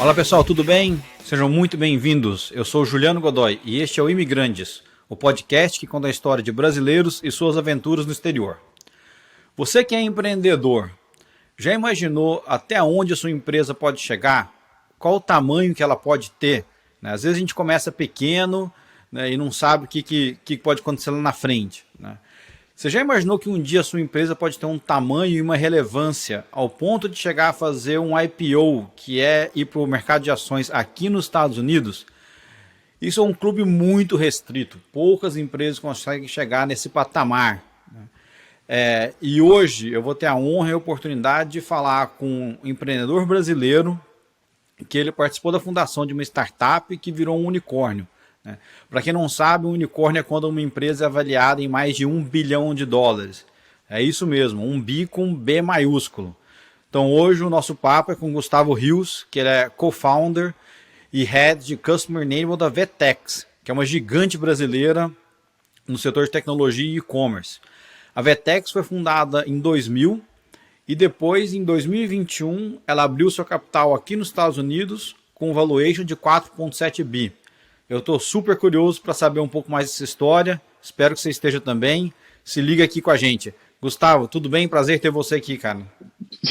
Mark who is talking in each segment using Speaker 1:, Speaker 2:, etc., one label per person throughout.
Speaker 1: Olá pessoal, tudo bem? Sejam muito bem-vindos. Eu sou Juliano Godoy e este é o Imigrantes, o podcast que conta a história de brasileiros e suas aventuras no exterior. Você que é empreendedor, já imaginou até onde a sua empresa pode chegar? Qual o tamanho que ela pode ter? Às vezes a gente começa pequeno, e não sabe o que pode acontecer lá na frente. Você já imaginou que um dia a sua empresa pode ter um tamanho e uma relevância ao ponto de chegar a fazer um IPO, que é ir para o mercado de ações aqui nos Estados Unidos? Isso é um clube muito restrito. Poucas empresas conseguem chegar nesse patamar. E hoje eu vou ter a honra e a oportunidade de falar com um empreendedor brasileiro que ele participou da fundação de uma startup que virou um unicórnio. Para quem não sabe, um unicórnio é quando uma empresa é avaliada em mais de US$ 1 bilhão. É isso mesmo, um bi com B maiúsculo. Então hoje o nosso papo é com Gustavo Rios, que ele é co-founder e head de Customer Enablement da Vetex, que é uma gigante brasileira no setor de tecnologia e e-commerce. A Vetex foi fundada em 2000 e depois, em 2021, ela abriu seu capital aqui nos Estados Unidos com um valuation de 4,7 bi. Eu estou super curioso para saber um pouco mais dessa história. Espero que você esteja também. Se liga aqui com a gente. Gustavo, tudo bem? Prazer ter você aqui, cara.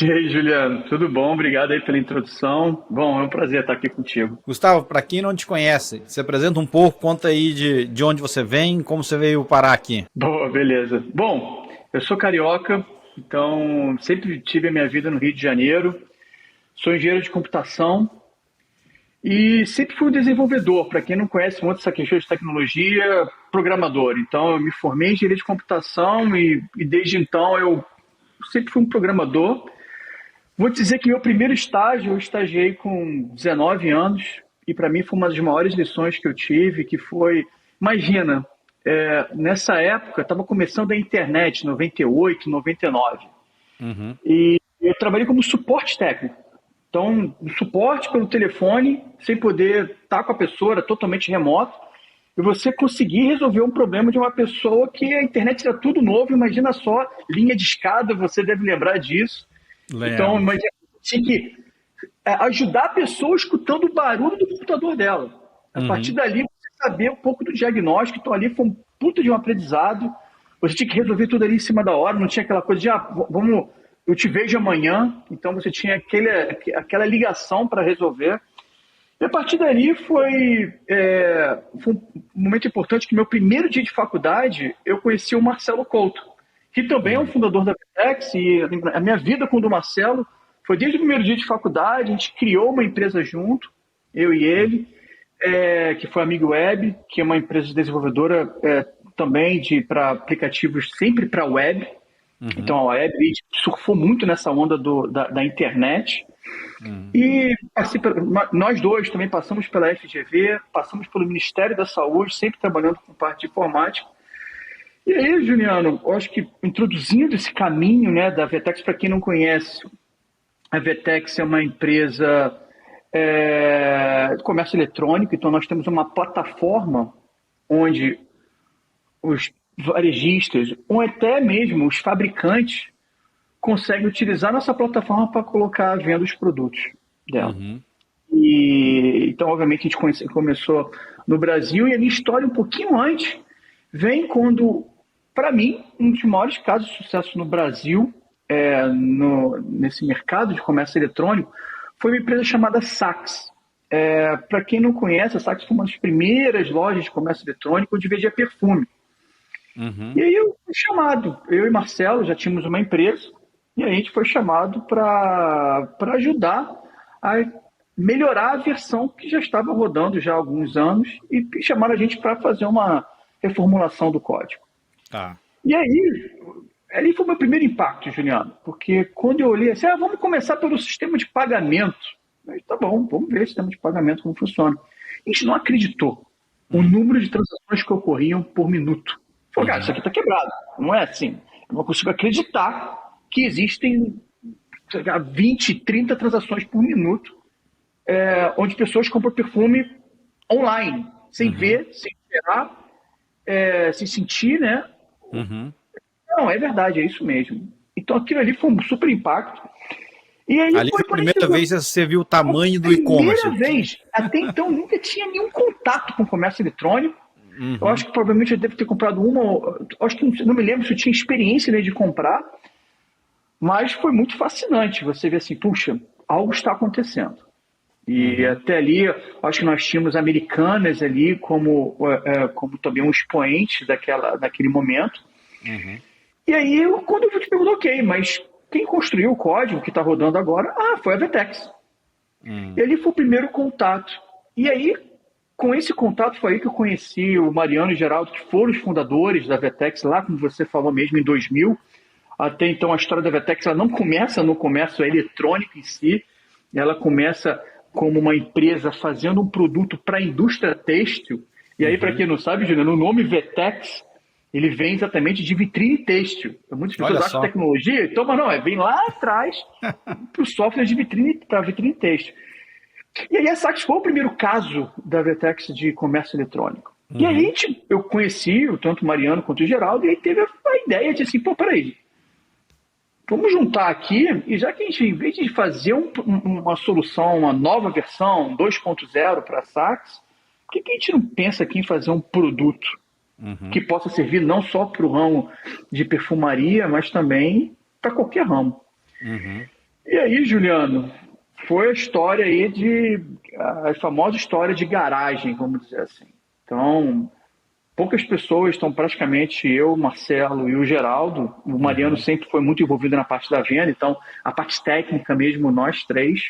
Speaker 2: E aí, Juliano, tudo bom? Obrigado aí pela introdução. Bom, é um prazer estar aqui contigo.
Speaker 1: Gustavo, para quem não te conhece, se apresenta um pouco, conta aí de onde você vem, como você veio parar aqui.
Speaker 2: Boa, beleza. Bom, eu sou carioca, então sempre tive a minha vida no Rio de Janeiro. Sou engenheiro de computação e sempre fui um desenvolvedor. Para quem não conhece muito essa questão de tecnologia, programador. Então eu me formei em engenharia de computação e desde então eu sempre fui um programador. Vou te dizer que meu primeiro estágio, eu estagiei com 19 anos e para mim foi uma das maiores lições que eu tive, que foi, imagina, nessa época estava começando a internet, 98, 99, e eu trabalhei como suporte técnico. Então, suporte pelo telefone, sem poder estar com a pessoa, era totalmente remoto, e você conseguir resolver um problema de uma pessoa que a internet era tudo novo, imagina só, linha de escada, você deve lembrar disso. Então,
Speaker 1: Lembro.
Speaker 2: imagina, tinha que ajudar a pessoa escutando o barulho do computador dela. A partir dali, você saber um pouco do diagnóstico. Então, ali foi um puta de um aprendizado. Você tinha que resolver tudo ali em cima da hora. Não tinha aquela coisa de, vamos, eu te vejo amanhã. Então, você tinha aquela ligação para resolver. E a partir dali foi um momento importante que meu primeiro dia de faculdade, eu conheci o Marcelo Couto, que também é um fundador da Vetex, e a minha vida com o do Marcelo foi desde o primeiro dia de faculdade. A gente criou uma empresa junto, eu e ele, que foi a Amigo Web, que é uma empresa desenvolvedora também para aplicativos sempre para web. Então a web, a gente surfou muito nessa onda da internet. E nós dois também passamos pela FGV, passamos pelo Ministério da Saúde, sempre trabalhando com parte de informática. E aí, Juliano, eu acho que introduzindo esse caminho, né, da Vetex, para quem não conhece, a Vetex é uma empresa de comércio eletrônico. Então nós temos uma plataforma onde os varejistas, ou até mesmo os fabricantes, conseguem utilizar nossa plataforma para colocar à venda os produtos dela. E então, obviamente, a gente começou no Brasil, e a minha história um pouquinho antes vem quando, para mim, um dos maiores casos de sucesso no Brasil, nesse mercado de comércio eletrônico, foi uma empresa chamada Saks. Para quem não conhece, a Saks foi uma das primeiras lojas de comércio eletrônico onde vendia perfume. E aí eu fui chamado, eu e Marcelo já tínhamos uma empresa, e a gente foi chamado para ajudar a melhorar a versão que já estava rodando já há alguns anos, e chamaram a gente para fazer uma reformulação do código.
Speaker 1: Tá.
Speaker 2: E aí, ali foi o meu primeiro impacto, Juliano, porque quando eu olhei assim, vamos começar pelo sistema de pagamento. Aí, tá bom, vamos ver o sistema de pagamento como funciona. A gente não acreditou o número de transações que ocorriam por minuto. Falei, cara, isso aqui está quebrado. Não é assim. Eu não consigo acreditar que existem 20, 30 transações por minuto, onde pessoas compram perfume online, sem ver, sem esperar, sem sentir, né? Não, é verdade, é isso mesmo. Então aquilo ali foi um super impacto. E aí
Speaker 1: Ali foi a primeira vez que você viu o tamanho do e-commerce.
Speaker 2: Primeira vez. Até então nunca tinha nenhum contato com comércio eletrônico. Eu acho que provavelmente eu devo ter comprado uma. Acho que não me lembro se eu tinha experiência, né, de comprar. Mas foi muito fascinante você ver assim, puxa, algo está acontecendo. E até ali, acho que nós tínhamos Americanas ali como também um expoente daquele momento. E aí, quando eu te pergunto, ok, mas quem construiu o código que está rodando agora? Foi a Vetex. E ali foi o primeiro contato. E aí, com esse contato, foi aí que eu conheci o Mariano e o Geraldo, que foram os fundadores da Vetex, lá, como você falou mesmo, em 2000. Até então, a história da Vetex ela não começa no comércio eletrônico em si, ela começa como uma empresa fazendo um produto para a indústria têxtil. E aí, para quem não sabe, Juliano, o nome Vetex, ele vem exatamente de vitrine têxtil. Muitas pessoas acham tecnologia, então, mas não, vem lá atrás para o software de vitrine, para vitrine têxtil. E aí a Saks foi o primeiro caso da Vetex de comércio eletrônico. E aí eu conheci tanto o Mariano quanto o Geraldo, e aí teve a ideia de assim, peraí, vamos juntar aqui, e já que a gente, em vez de fazer uma solução, uma nova versão 2.0 para a Saks, por que a gente não pensa aqui em fazer um produto que possa servir não só para o ramo de perfumaria, mas também para qualquer ramo? E aí, Juliano, foi a história aí a famosa história de garagem, vamos dizer assim. Então, poucas pessoas estão praticamente eu, Marcelo e o Geraldo. O Mariano sempre foi muito envolvido na parte da venda, então a parte técnica mesmo, nós três.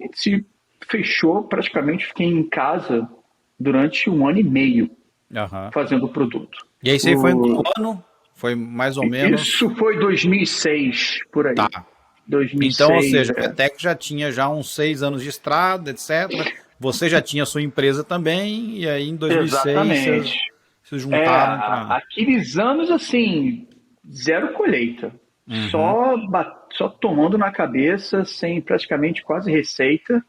Speaker 2: A gente se fechou, praticamente fiquei em casa durante 1 ano e meio fazendo o produto.
Speaker 1: E aí você foi em qual ano? Foi mais ou menos?
Speaker 2: Isso foi 2006, por aí.
Speaker 1: Tá.
Speaker 2: 2006,
Speaker 1: então, ou seja, a Vetex já tinha uns 6 anos de estrada, etc. Você já tinha a sua empresa também, e aí em 2006
Speaker 2: exatamente.
Speaker 1: Vocês juntaram para...
Speaker 2: Aqueles anos, assim, zero colheita. Só tomando na cabeça, sem praticamente quase receita.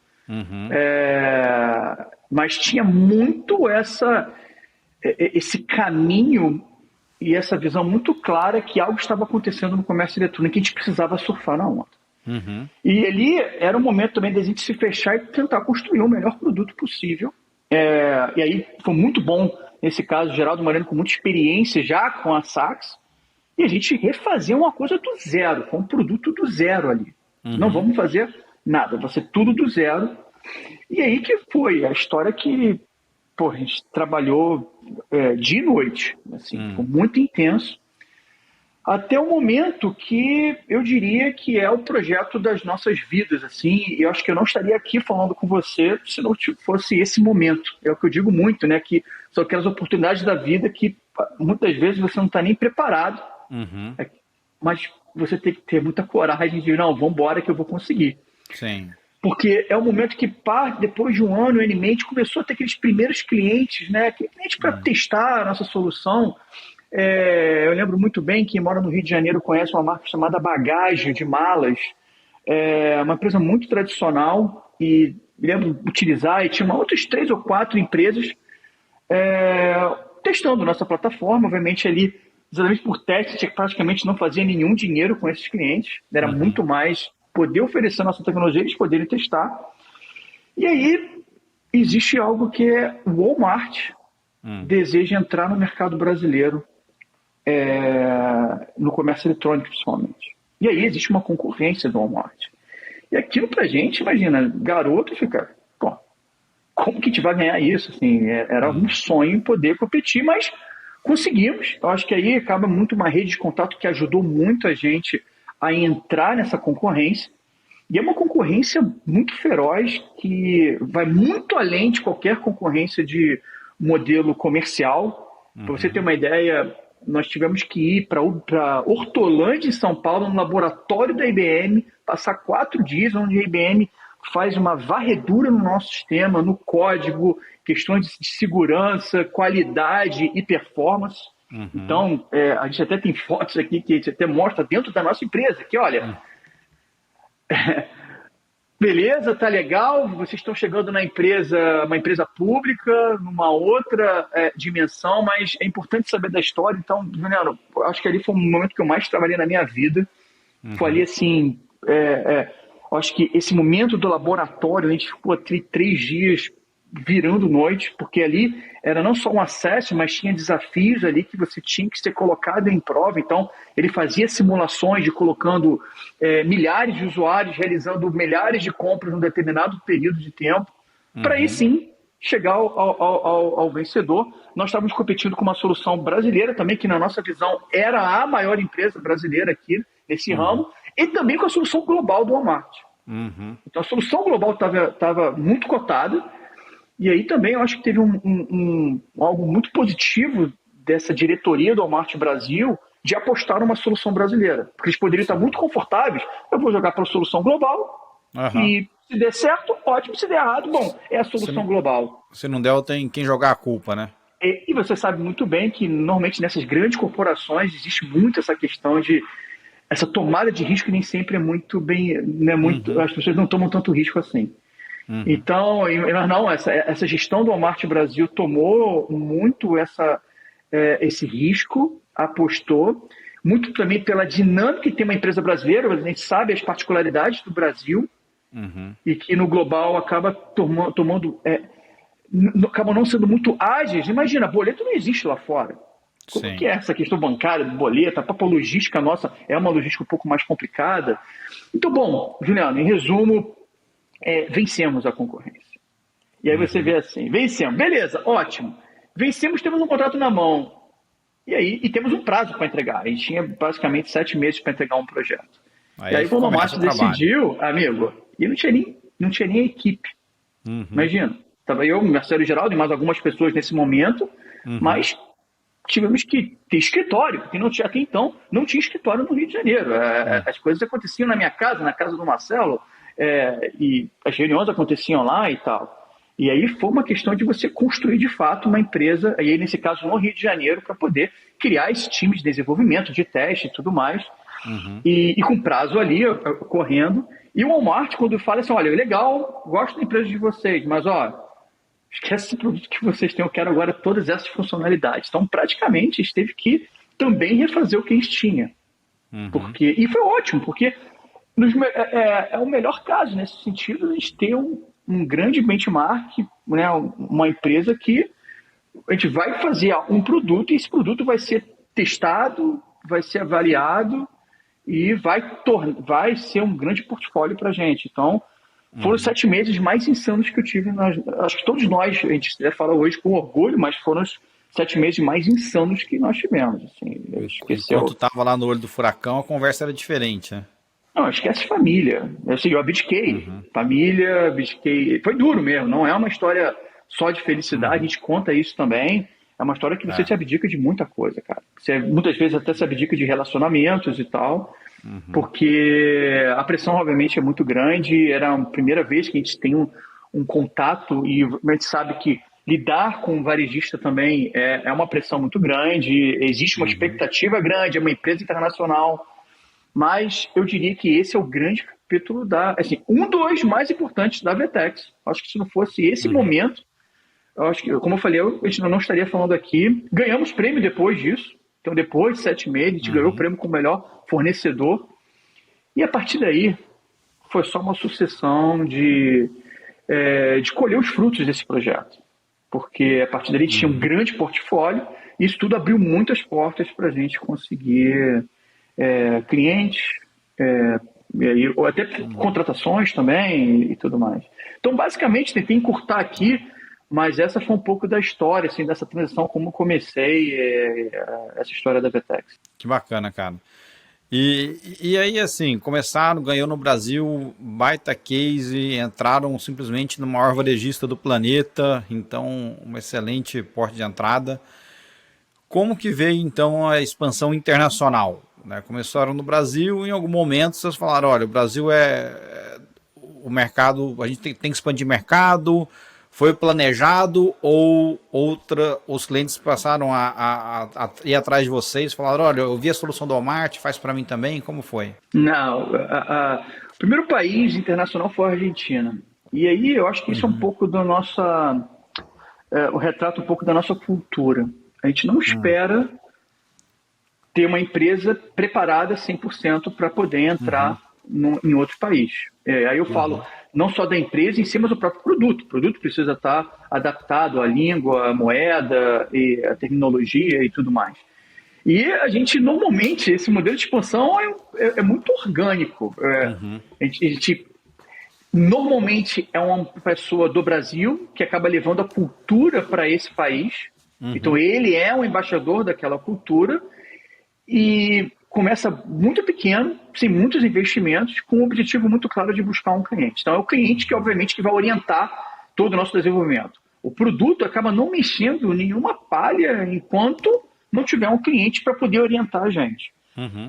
Speaker 2: Mas tinha muito esse caminho e essa visão muito clara que algo estava acontecendo no comércio eletrônico, que a gente precisava surfar na onda. E ali era o momento também da gente se fechar e tentar construir o melhor produto possível. E aí foi muito bom, nesse caso, o Geraldo Mariano com muita experiência já com a Saks, e a gente refazer uma coisa do zero, foi um produto do zero ali. Não vamos fazer nada, vai ser tudo do zero. E aí que foi a história que a gente trabalhou dia e noite, assim, foi muito intenso, até o momento que eu diria que é o projeto das nossas vidas, assim, e eu acho que eu não estaria aqui falando com você se não fosse esse momento. É o que eu digo muito, né, que são aquelas oportunidades da vida que muitas vezes você não está nem preparado, mas você tem que ter muita coragem de, não, vamos embora que eu vou conseguir.
Speaker 1: Sim.
Speaker 2: Porque é o momento que, depois de 1 ano, o Animate começou a ter aqueles primeiros clientes, né, clientes para testar a nossa solução. Eu lembro muito bem que quem mora no Rio de Janeiro conhece uma marca chamada Bagagem de malas, uma empresa muito tradicional, e lembro utilizar, e tinha outras 3 ou 4 empresas testando nossa plataforma, obviamente ali, exatamente por teste, que praticamente não fazia nenhum dinheiro com esses clientes, era muito mais poder oferecer nossa tecnologia, eles poderem testar. E aí existe algo que é o Walmart deseja entrar no mercado brasileiro, no comércio eletrônico principalmente. E aí existe uma concorrência do Walmart. E aquilo pra gente, imagina, garoto fica, como que a gente vai ganhar isso? Assim, era um sonho poder competir, mas conseguimos. Eu acho que aí acaba muito uma rede de contato que ajudou muito a gente a entrar nessa concorrência. E é uma concorrência muito feroz que vai muito além de qualquer concorrência de modelo comercial. Para você ter uma ideia, nós tivemos que ir para Hortolândia, em São Paulo, no laboratório da IBM, passar 4 dias, onde a IBM faz uma varredura no nosso sistema, no código, questões de segurança, qualidade e performance. Então, a gente até tem fotos aqui que a gente até mostra dentro da nossa empresa, que olha, beleza, tá legal, vocês estão chegando na empresa, uma empresa pública, numa outra dimensão, mas é importante saber da história. Então, Juliano, acho que ali foi um momento que eu mais trabalhei na minha vida. Foi ali, assim, Eu acho que esse momento do laboratório, a gente ficou 3 dias virando noite, porque ali era não só um acesso, mas tinha desafios ali que você tinha que ser colocado em prova. Então, ele fazia simulações de colocando milhares de usuários, realizando milhares de compras num determinado período de tempo, para aí sim chegar ao vencedor. Nós estávamos competindo com uma solução brasileira também, que na nossa visão era a maior empresa brasileira aqui nesse ramo, e também com a solução global do Walmart. Então a solução global estava muito cotada, e aí também eu acho que teve algo muito positivo dessa diretoria do Walmart Brasil de apostar numa solução brasileira, porque eles poderiam estar muito confortáveis, eu vou jogar para a solução global, e se der certo, ótimo, se der errado, bom, é a solução global.
Speaker 1: Se não der, tem quem jogar a culpa, né?
Speaker 2: E você sabe muito bem que normalmente nessas grandes corporações existe muito essa questão de essa tomada de risco nem sempre é muito bem, né, muito, as pessoas não tomam tanto risco assim. Então, não, essa gestão do Walmart Brasil tomou muito esse risco, apostou, muito também pela dinâmica que tem uma empresa brasileira, a gente sabe as particularidades do Brasil, e que no global acaba acabam não sendo muito ágeis. Imagina, boleto não existe lá fora. Como que é essa questão bancária do boleto? A própria logística nossa é uma logística um pouco mais complicada. Então, bom, Juliano, em resumo, vencemos a concorrência. E aí você vê assim, vencemos, beleza, ótimo. Vencemos, temos um contrato na mão. E temos um prazo para entregar. A gente tinha basicamente 7 meses para entregar um projeto. E aí quando o Walmart decidiu, amigo, e não tinha nem equipe. Imagina, estava eu, Marcelo e Geraldo e mais algumas pessoas nesse momento, mas tivemos que ter escritório, porque até então não tinha escritório no Rio de Janeiro. As coisas aconteciam na minha casa, na casa do Marcelo, e as reuniões aconteciam lá e tal. E aí foi uma questão de você construir de fato uma empresa, e aí nesse caso no Rio de Janeiro, para poder criar esse time de desenvolvimento, de teste e tudo mais, e com prazo ali correndo. E o Walmart, quando fala assim, olha, legal, gosto da empresa de vocês, mas esquece esse produto que vocês têm, eu quero agora todas essas funcionalidades. Então, praticamente, a gente teve que também refazer o que a gente tinha. E foi ótimo, porque é o melhor caso nesse sentido, a gente ter um grande benchmark, né, uma empresa que a gente vai fazer um produto e esse produto vai ser testado, vai ser avaliado e vai ser um grande portfólio para a gente. Então, foram os 7 meses mais insanos que eu tive. Acho que todos nós, a gente fala hoje com orgulho, mas foram os 7 meses mais insanos que nós tivemos. Assim,
Speaker 1: Enquanto estava lá no olho do furacão, a conversa era diferente, né?
Speaker 2: Não, esquece família. Eu abdiquei. Família, abdiquei. Foi duro mesmo, não é uma história só de felicidade, a gente conta isso também. É uma história que você se abdica de muita coisa, cara. Você muitas vezes até se abdica de relacionamentos e tal, porque a pressão, obviamente, é muito grande. Era a primeira vez que a gente tem um contato e a gente sabe que lidar com um varejista também é uma pressão muito grande, existe uma expectativa grande, é uma empresa internacional. Mas eu diria que esse é o grande capítulo um dos mais importantes da Vetex. Acho que se não fosse esse momento, eu acho que, como eu falei, a gente não estaria falando aqui. Ganhamos prêmio depois disso. Então, depois de 7 meses, a gente ganhou o prêmio como melhor fornecedor. E a partir daí, foi só uma sucessão de colher os frutos desse projeto. Porque a partir daí a gente tinha um grande portfólio e isso tudo abriu muitas portas para a gente conseguir clientes, ou até contratações também e tudo mais. Então, basicamente, tentei encurtar aqui, mas essa foi um pouco da história, assim, dessa transição, como comecei essa história da Vetex.
Speaker 1: Que bacana, cara. E aí, assim, começaram, ganhou no Brasil, baita case, entraram simplesmente no maior varejista do planeta, então, uma excelente porta de entrada. Como que veio, então, a expansão internacional? Né? Começaram no Brasil, em algum momento vocês falaram, olha, o Brasil o mercado, a gente tem que expandir mercado, foi planejado ou os clientes passaram a ir atrás de vocês, falaram, olha, eu vi a solução do Walmart, faz para mim também, como foi?
Speaker 2: Não, o primeiro país internacional foi a Argentina. E aí eu acho que isso é um pouco da nossa, o retrato um pouco da nossa cultura. A gente não espera ter uma empresa preparada 100% para poder entrar em outro país. Aí eu falo não só da empresa em si, mas do próprio produto. O produto precisa estar adaptado à língua, à moeda, e à tecnologia e tudo mais. E a gente, normalmente, esse modelo de expansão é muito orgânico. A gente normalmente é uma pessoa do Brasil que acaba levando a cultura para esse país. Então, ele é um embaixador daquela cultura e começa muito pequeno, sem muitos investimentos, com um objetivo muito claro de buscar um cliente. Então, é o cliente que, obviamente, que vai orientar todo o nosso desenvolvimento. O produto acaba não mexendo nenhuma palha enquanto não tiver um cliente para poder orientar a gente.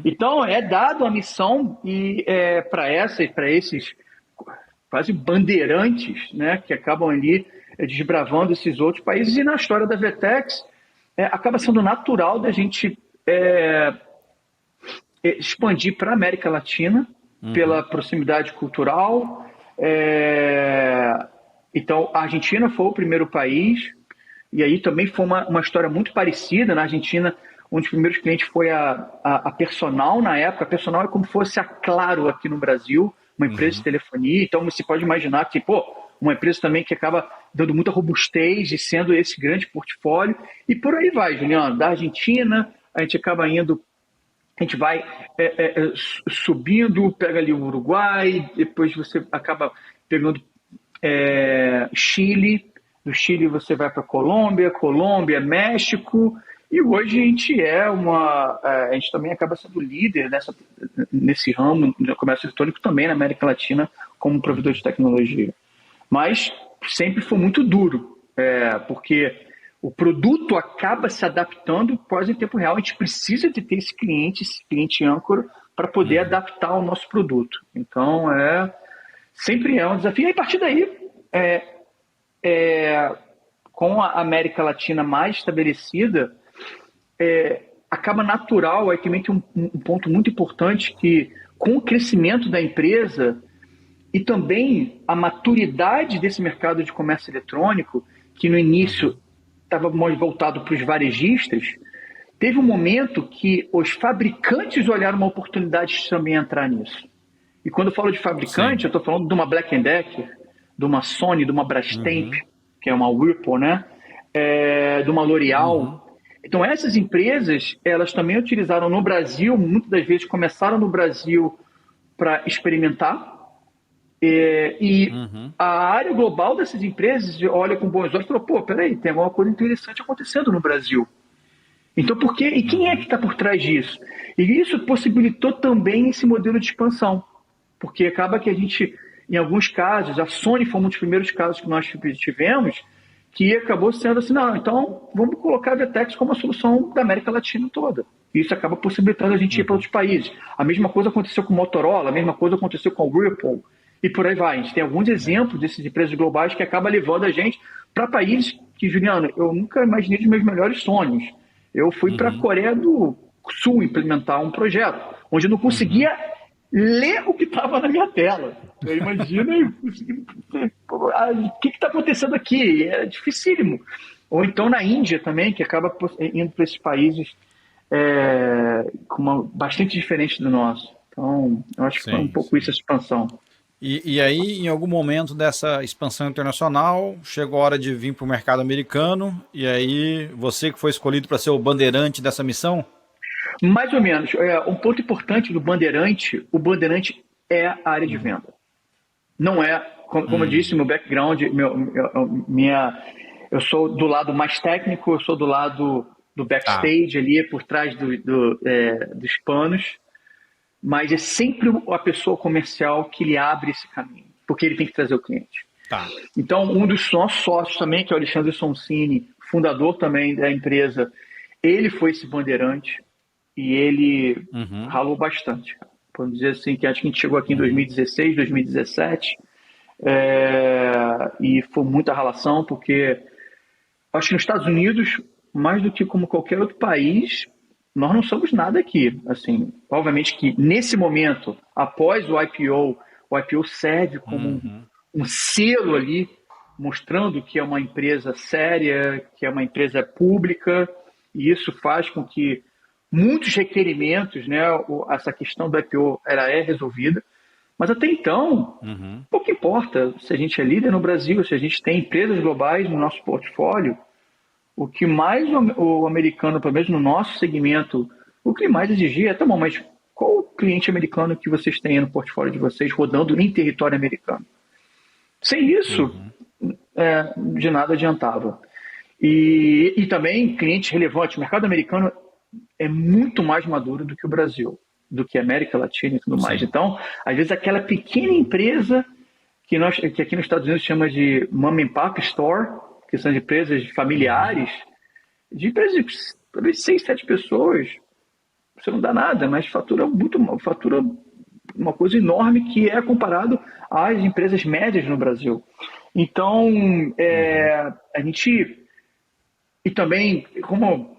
Speaker 2: Então, é dado a missão e para esses quase bandeirantes, né, que acabam ali desbravando esses outros países. E na história da Vertex, acaba sendo natural da gente expandir para a América Latina, pela proximidade cultural. Então, a Argentina foi o primeiro país, e aí também foi uma história muito parecida. Na Argentina, um dos primeiros clientes foi a Personal na época. A Personal é como se fosse a Claro aqui no Brasil, uma empresa de telefonia. Então, você pode imaginar que, uma empresa também que acaba dando muita robustez e sendo esse grande portfólio. E por aí vai, Juliano. Da Argentina, a gente acaba indo, a gente vai subindo, pega ali o Uruguai, depois você acaba pegando Chile. Do Chile você vai para Colômbia, México. E hoje a gente a gente também acaba sendo líder nesse ramo do comércio eletrônico também na América Latina como provedor de tecnologia. Mas sempre foi muito duro, porque o produto acaba se adaptando quase em tempo real. A gente precisa de ter esse cliente âncora para poder adaptar o nosso produto. Então, sempre é um desafio. E a partir daí, com a América Latina mais estabelecida, acaba natural, aí também tem um ponto muito importante que, com o crescimento da empresa e também a maturidade desse mercado de comércio eletrônico, que no início estava mais voltado para os varejistas, teve um momento que os fabricantes olharam uma oportunidade de também entrar nisso. E quando eu falo de fabricante, eu estou falando de uma Black & Decker, de uma Sony, de uma Brastemp, que é uma Whirlpool, né? De uma L'Oréal. Então, essas empresas, elas também utilizaram no Brasil, muitas das vezes começaram no Brasil para experimentar. A área global dessas empresas olha com bons olhos e fala, peraí, tem alguma coisa interessante acontecendo no Brasil. Então, por quê? E quem é que está por trás disso? E isso possibilitou também esse modelo de expansão. Porque acaba que a gente, em alguns casos, a Sony foi um dos primeiros casos que nós tivemos, que acabou sendo assim, não, então vamos colocar a Vertex como a solução da América Latina toda. Isso acaba possibilitando a gente ir para outros países. A mesma coisa aconteceu com o Motorola, a mesma coisa aconteceu com a Whirlpool, e por aí vai. A gente tem alguns exemplos dessas empresas globais que acabam levando a gente para países que, Juliano, eu nunca imaginei dos meus melhores sonhos. Eu fui para a Coreia do Sul implementar um projeto, onde eu não conseguia ler o que estava na minha tela. Eu imagino, o que está acontecendo aqui? É dificílimo. Ou então na Índia também, que acaba indo para esses países bastante diferente do nosso. Então, eu acho que foi um pouco isso a expansão.
Speaker 1: E aí, em algum momento dessa expansão internacional, chegou a hora de vir para o mercado americano, e aí você que foi escolhido para ser o bandeirante dessa missão?
Speaker 2: Mais ou menos. Um ponto importante do bandeirante, o bandeirante é a área de venda. Não é, como eu disse, meu background, eu sou do lado mais técnico, eu sou do lado do backstage ali, por trás dos panos, mas é sempre a pessoa comercial que lhe abre esse caminho, porque ele tem que trazer o cliente. Então, um dos nossos sócios também, que é o Alexandre Sonsini, fundador também da empresa, ele foi esse bandeirante e ele ralou bastante. Podemos dizer assim, que acho que a gente chegou aqui em 2016, 2017, e foi muita ralação, porque acho que nos Estados Unidos, mais do que como qualquer outro país, nós não somos nada aqui. Assim, obviamente que nesse momento, após o IPO serve como um selo ali, mostrando que é uma empresa séria, que é uma empresa pública, e isso faz com que muitos requerimentos, né, essa questão do IPO ela é resolvida, Mas até então, pouco importa se a gente é líder no Brasil, se a gente tem empresas globais no nosso portfólio, o que mais o americano, pelo menos no nosso segmento, o que mais exigia é, tá bom, mas qual o cliente americano que vocês têm no portfólio de vocês rodando em território americano? Sem isso, de nada adiantava. E também clientes relevantes. O mercado americano é muito mais maduro do que o Brasil, do que a América Latina e tudo mais. Então, às vezes, aquela pequena empresa que aqui nos Estados Unidos chama de mom and pop store, que são empresas familiares, de empresas de talvez 6, 7 pessoas, você não dá nada, mas fatura uma coisa enorme que é comparado às empresas médias no Brasil. Então, a gente... E também, como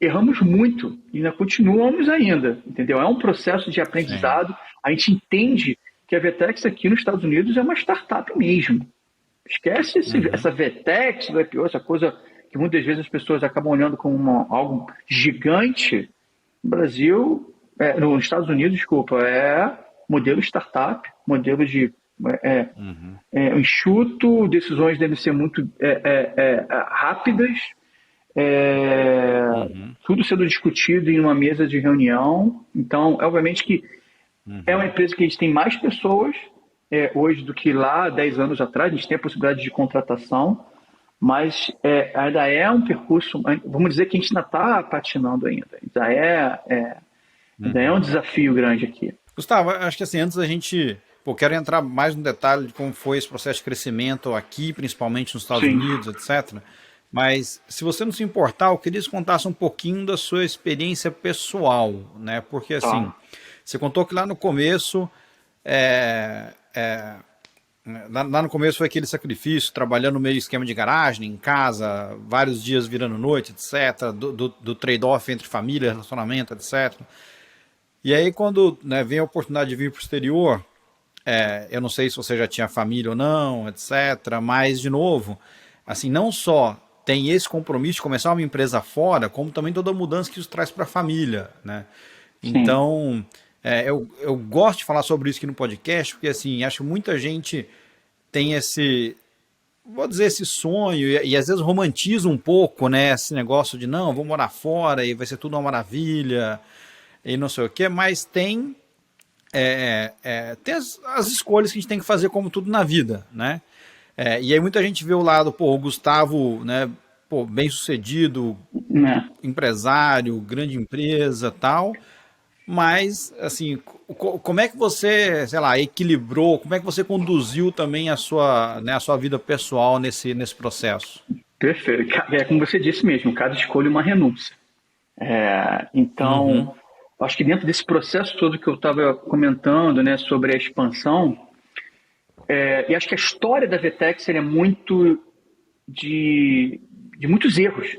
Speaker 2: erramos muito e ainda continuamos ainda, entendeu? É um processo de aprendizado. A gente entende que a Vetex aqui nos Estados Unidos é uma startup mesmo. Esquece essa Vetex, do IPO, essa coisa que muitas vezes as pessoas acabam olhando como algo gigante. No Brasil, nos Estados Unidos, desculpa, é modelo startup, modelo de enxuto, decisões devem ser muito rápidas, tudo sendo discutido em uma mesa de reunião. Então, obviamente que é uma empresa que a gente tem mais pessoas hoje do que lá 10 anos atrás. A gente tem a possibilidade de contratação, mas ainda é um percurso, vamos dizer que a gente ainda está patinando ainda. Ainda é um desafio grande aqui.
Speaker 1: Gustavo, acho que assim, antes da gente... quero entrar mais no detalhe de como foi esse processo de crescimento aqui, principalmente nos Estados Unidos, etc. Mas, se você não se importar, eu queria que você contasse um pouquinho da sua experiência pessoal, né? Porque, assim, você contou que lá no começo, lá no começo foi aquele sacrifício, trabalhando meio esquema de garagem, em casa, vários dias virando noite, etc. Do trade-off entre família, relacionamento, etc. E aí, quando vem a oportunidade de vir para o exterior... eu não sei se você já tinha família ou não, etc. Mas, de novo, assim, não só tem esse compromisso de começar uma empresa fora, como também toda a mudança que isso traz para a família, né? Então, eu gosto de falar sobre isso aqui no podcast, porque, assim, acho que muita gente tem esse sonho, e às vezes romantiza um pouco, né, esse negócio de, não, vou morar fora e vai ser tudo uma maravilha, e não sei o quê, mas tem as escolhas que a gente tem que fazer como tudo na vida, né? E aí muita gente vê o lado, o Gustavo, né, bem sucedido, empresário, grande empresa, tal, mas, assim, como é que você, sei lá, equilibrou, como é que você conduziu também a sua vida pessoal nesse processo?
Speaker 2: Perfeito. É como você disse mesmo, cada escolha é uma renúncia. Então... Acho que dentro desse processo todo que eu estava comentando, né, sobre a expansão, e acho que a história da Vetex é muito de muitos erros.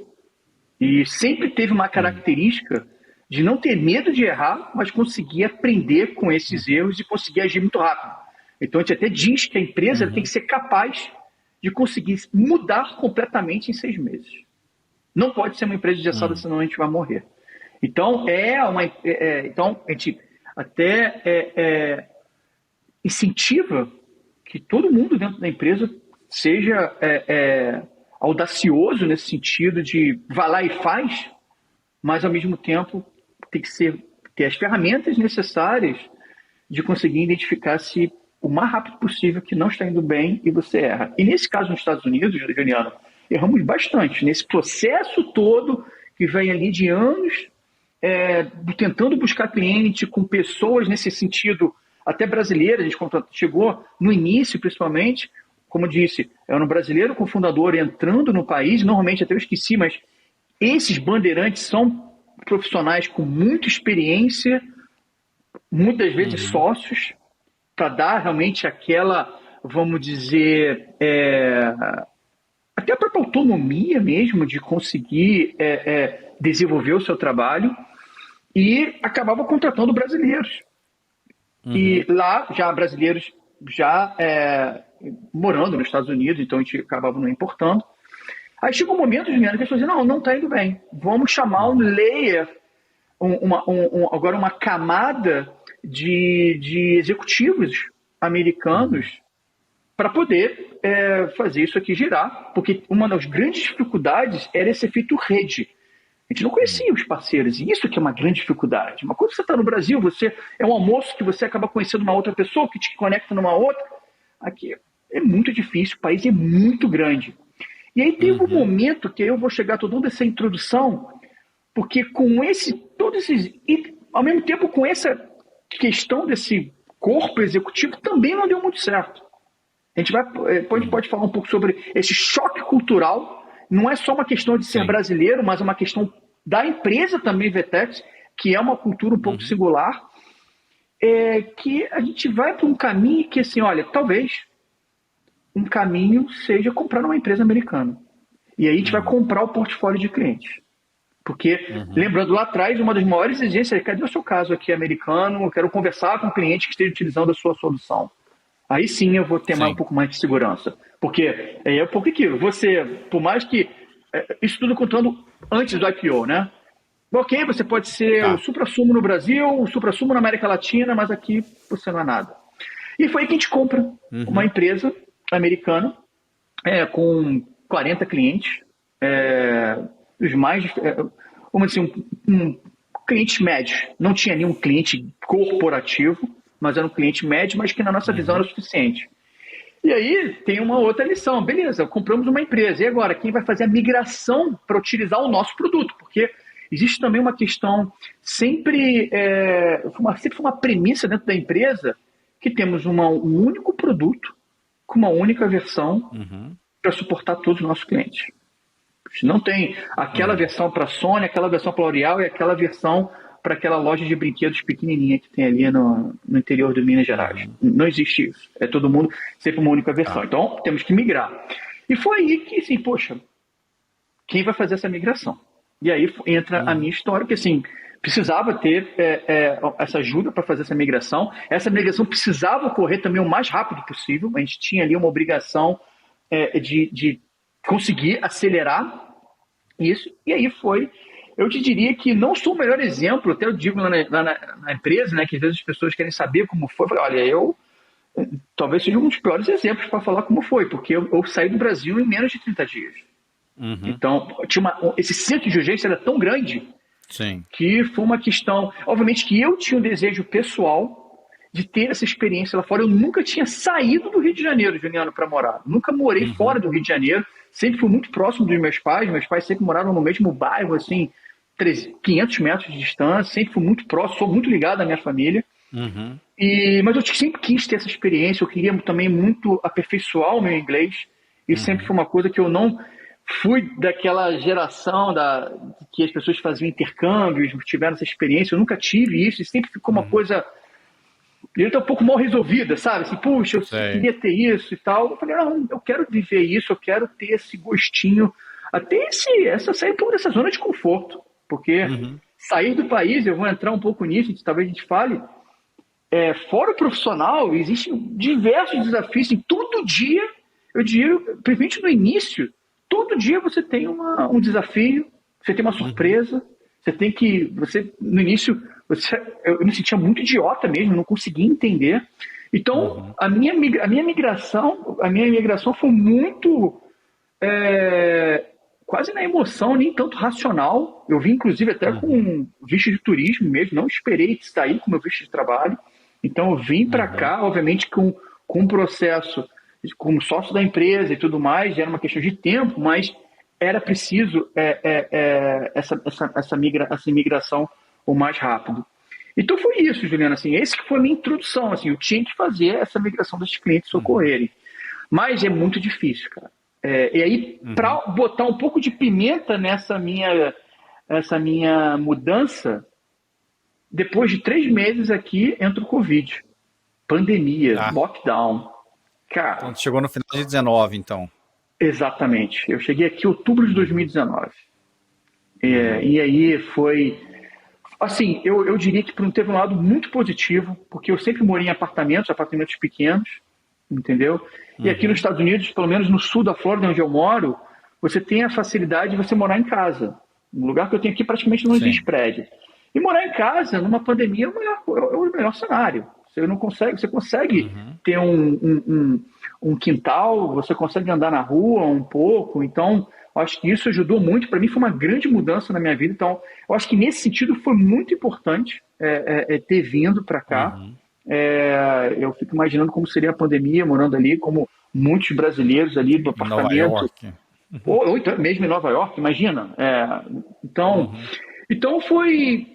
Speaker 2: E sempre teve uma característica de não ter medo de errar, mas conseguir aprender com esses erros e conseguir agir muito rápido. Então a gente até diz que a empresa tem que ser capaz de conseguir mudar completamente em 6 meses. Não pode ser uma empresa engessada, senão a gente vai morrer. Então, então a gente até incentiva que todo mundo dentro da empresa seja audacioso nesse sentido de vá lá e faz, mas ao mesmo tempo tem que ter as ferramentas necessárias de conseguir identificar se o mais rápido possível que não está indo bem e você erra. E nesse caso nos Estados Unidos, Juliano, erramos bastante. Nesse processo todo que vem ali de anos... tentando buscar cliente com pessoas nesse sentido, até brasileiras. A gente chegou no início, principalmente, como eu disse, era um brasileiro cofundador entrando no país, normalmente até eu esqueci, mas esses bandeirantes são profissionais com muita experiência, muitas vezes sócios, para dar realmente aquela, vamos dizer, até a própria autonomia mesmo de conseguir desenvolver o seu trabalho. E acabava contratando brasileiros. E lá, já brasileiros morando nos Estados Unidos, então a gente acabava não importando. Aí chegou um momento, Juliano, que a pessoa dizia, não está indo bem. Vamos chamar um layer, agora uma camada de executivos americanos para poder fazer isso aqui girar, porque uma das grandes dificuldades era esse efeito rede. A gente não conhecia os parceiros, e isso que é uma grande dificuldade. Uma coisa, você está no Brasil, você é um almoço que você acaba conhecendo uma outra pessoa, que te conecta numa outra. Aqui é muito difícil, o país é muito grande. E aí teve um momento que eu vou chegar todo mundo essa introdução, porque com todos esses, e ao mesmo tempo com essa questão desse corpo executivo também não deu muito certo. A gente pode falar um pouco sobre esse choque cultural. Não é só uma questão de ser brasileiro, mas é uma questão da empresa também, Vetex, que é uma cultura um pouco singular, que a gente vai para um caminho que, assim, olha, talvez um caminho seja comprar uma empresa americana. E aí a gente vai comprar o portfólio de clientes. Porque, lembrando lá atrás, uma das maiores exigências é: cadê o seu caso aqui americano? Eu quero conversar com um cliente que esteja utilizando a sua solução. Aí sim eu vou ter um pouco mais de segurança. Porque você, por mais que... isso tudo contando antes do IPO, né? Ok, você pode ser o supra-sumo no Brasil, o supra-sumo na América Latina, mas aqui você não é nada. E foi aí que a gente compra uma empresa americana com 40 clientes, os mais... vamos dizer, um cliente médio. Não tinha nenhum cliente corporativo, mas era um cliente médio, mas que na nossa visão era o suficiente. E aí tem uma outra lição. Beleza, compramos uma empresa. E agora, quem vai fazer a migração para utilizar o nosso produto? Porque existe também uma questão, sempre foi uma premissa dentro da empresa, que temos um único produto com uma única versão para suportar todos os nossos clientes. Não tem aquela versão para a Sony, aquela versão para a L'Oréal e aquela versão para aquela loja de brinquedos pequenininha que tem ali no interior de Minas Gerais. Não existe isso. É todo mundo sempre uma única versão. Então, temos que migrar. E foi aí que, assim, poxa, quem vai fazer essa migração? E aí entra a minha história, que, assim, precisava ter essa ajuda para fazer essa migração. Essa migração precisava ocorrer também o mais rápido possível. A gente tinha ali uma obrigação de conseguir acelerar isso. E aí foi... Eu te diria que não sou o melhor exemplo, até eu digo lá na empresa, né, que às vezes as pessoas querem saber como foi. Eu falei, olha, eu talvez seja um dos piores exemplos para falar como foi, porque eu saí do Brasil em menos de 30 dias. Então, esse centro de urgência era tão grande que foi uma questão... Obviamente que eu tinha um desejo pessoal de ter essa experiência lá fora. Eu nunca tinha saído do Rio de Janeiro, Juliano, para morar. Nunca morei fora do Rio de Janeiro. Sempre fui muito próximo dos meus pais. Meus pais sempre moraram no mesmo bairro, assim, 500 metros de distância. Sempre fui muito próximo, sou muito ligado à minha família. Mas eu sempre quis ter essa experiência. Eu queria também muito aperfeiçoar o meu inglês. E sempre foi uma coisa que eu não... Fui daquela geração que as pessoas faziam intercâmbios, tiveram essa experiência. Eu nunca tive isso. E sempre ficou uma coisa... Eu estou um pouco mal resolvida, sabe? Assim, puxa, eu queria ter isso e tal. Eu falei, não, eu quero viver isso, eu quero ter esse gostinho, até sair um pouco dessa zona de conforto. Porque sair do país, eu vou entrar um pouco nisso, talvez a gente fale, fora o profissional, existem diversos desafios. Assim, todo dia, eu diria, principalmente no início, todo dia você tem um desafio, você tem uma surpresa, no início... eu me sentia muito idiota mesmo, não conseguia entender. Então, a minha migração foi muito quase na emoção, nem tanto racional. Eu vim, inclusive, até com visto de turismo mesmo, não esperei sair com meu visto de trabalho. Então, eu vim para cá, obviamente, com um processo como sócio da empresa e tudo mais, era uma questão de tempo, mas era preciso essa migração o mais rápido. Então foi isso, Juliana, assim, esse que foi a minha introdução, assim, eu tinha que fazer essa migração desses clientes socorrerem. Mas é muito difícil, cara. E aí, para botar um pouco de pimenta nessa minha mudança, depois de 3 meses aqui, entra o Covid. Pandemia, lockdown. Cara,
Speaker 1: Então, chegou no final de 19, então.
Speaker 2: Exatamente. Eu cheguei aqui em outubro de 2019. E aí foi... Assim, eu diria que teve um lado muito positivo, porque eu sempre morei em apartamentos pequenos, entendeu? E aqui nos Estados Unidos, pelo menos no sul da Flórida, onde eu moro, você tem a facilidade de você morar em casa. No lugar que eu tenho aqui praticamente não existe prédio. E morar em casa, numa pandemia, é o melhor cenário. Você consegue ter um quintal, você consegue andar na rua um pouco. Então, eu acho que isso ajudou muito. Para mim, foi uma grande mudança na minha vida. Então, eu acho que nesse sentido foi muito importante ter vindo para cá. Eu fico imaginando como seria a pandemia morando ali, como muitos brasileiros ali do
Speaker 1: Em Nova
Speaker 2: apartamento.
Speaker 1: York.
Speaker 2: Ou então, mesmo em Nova York, imagina. Então foi,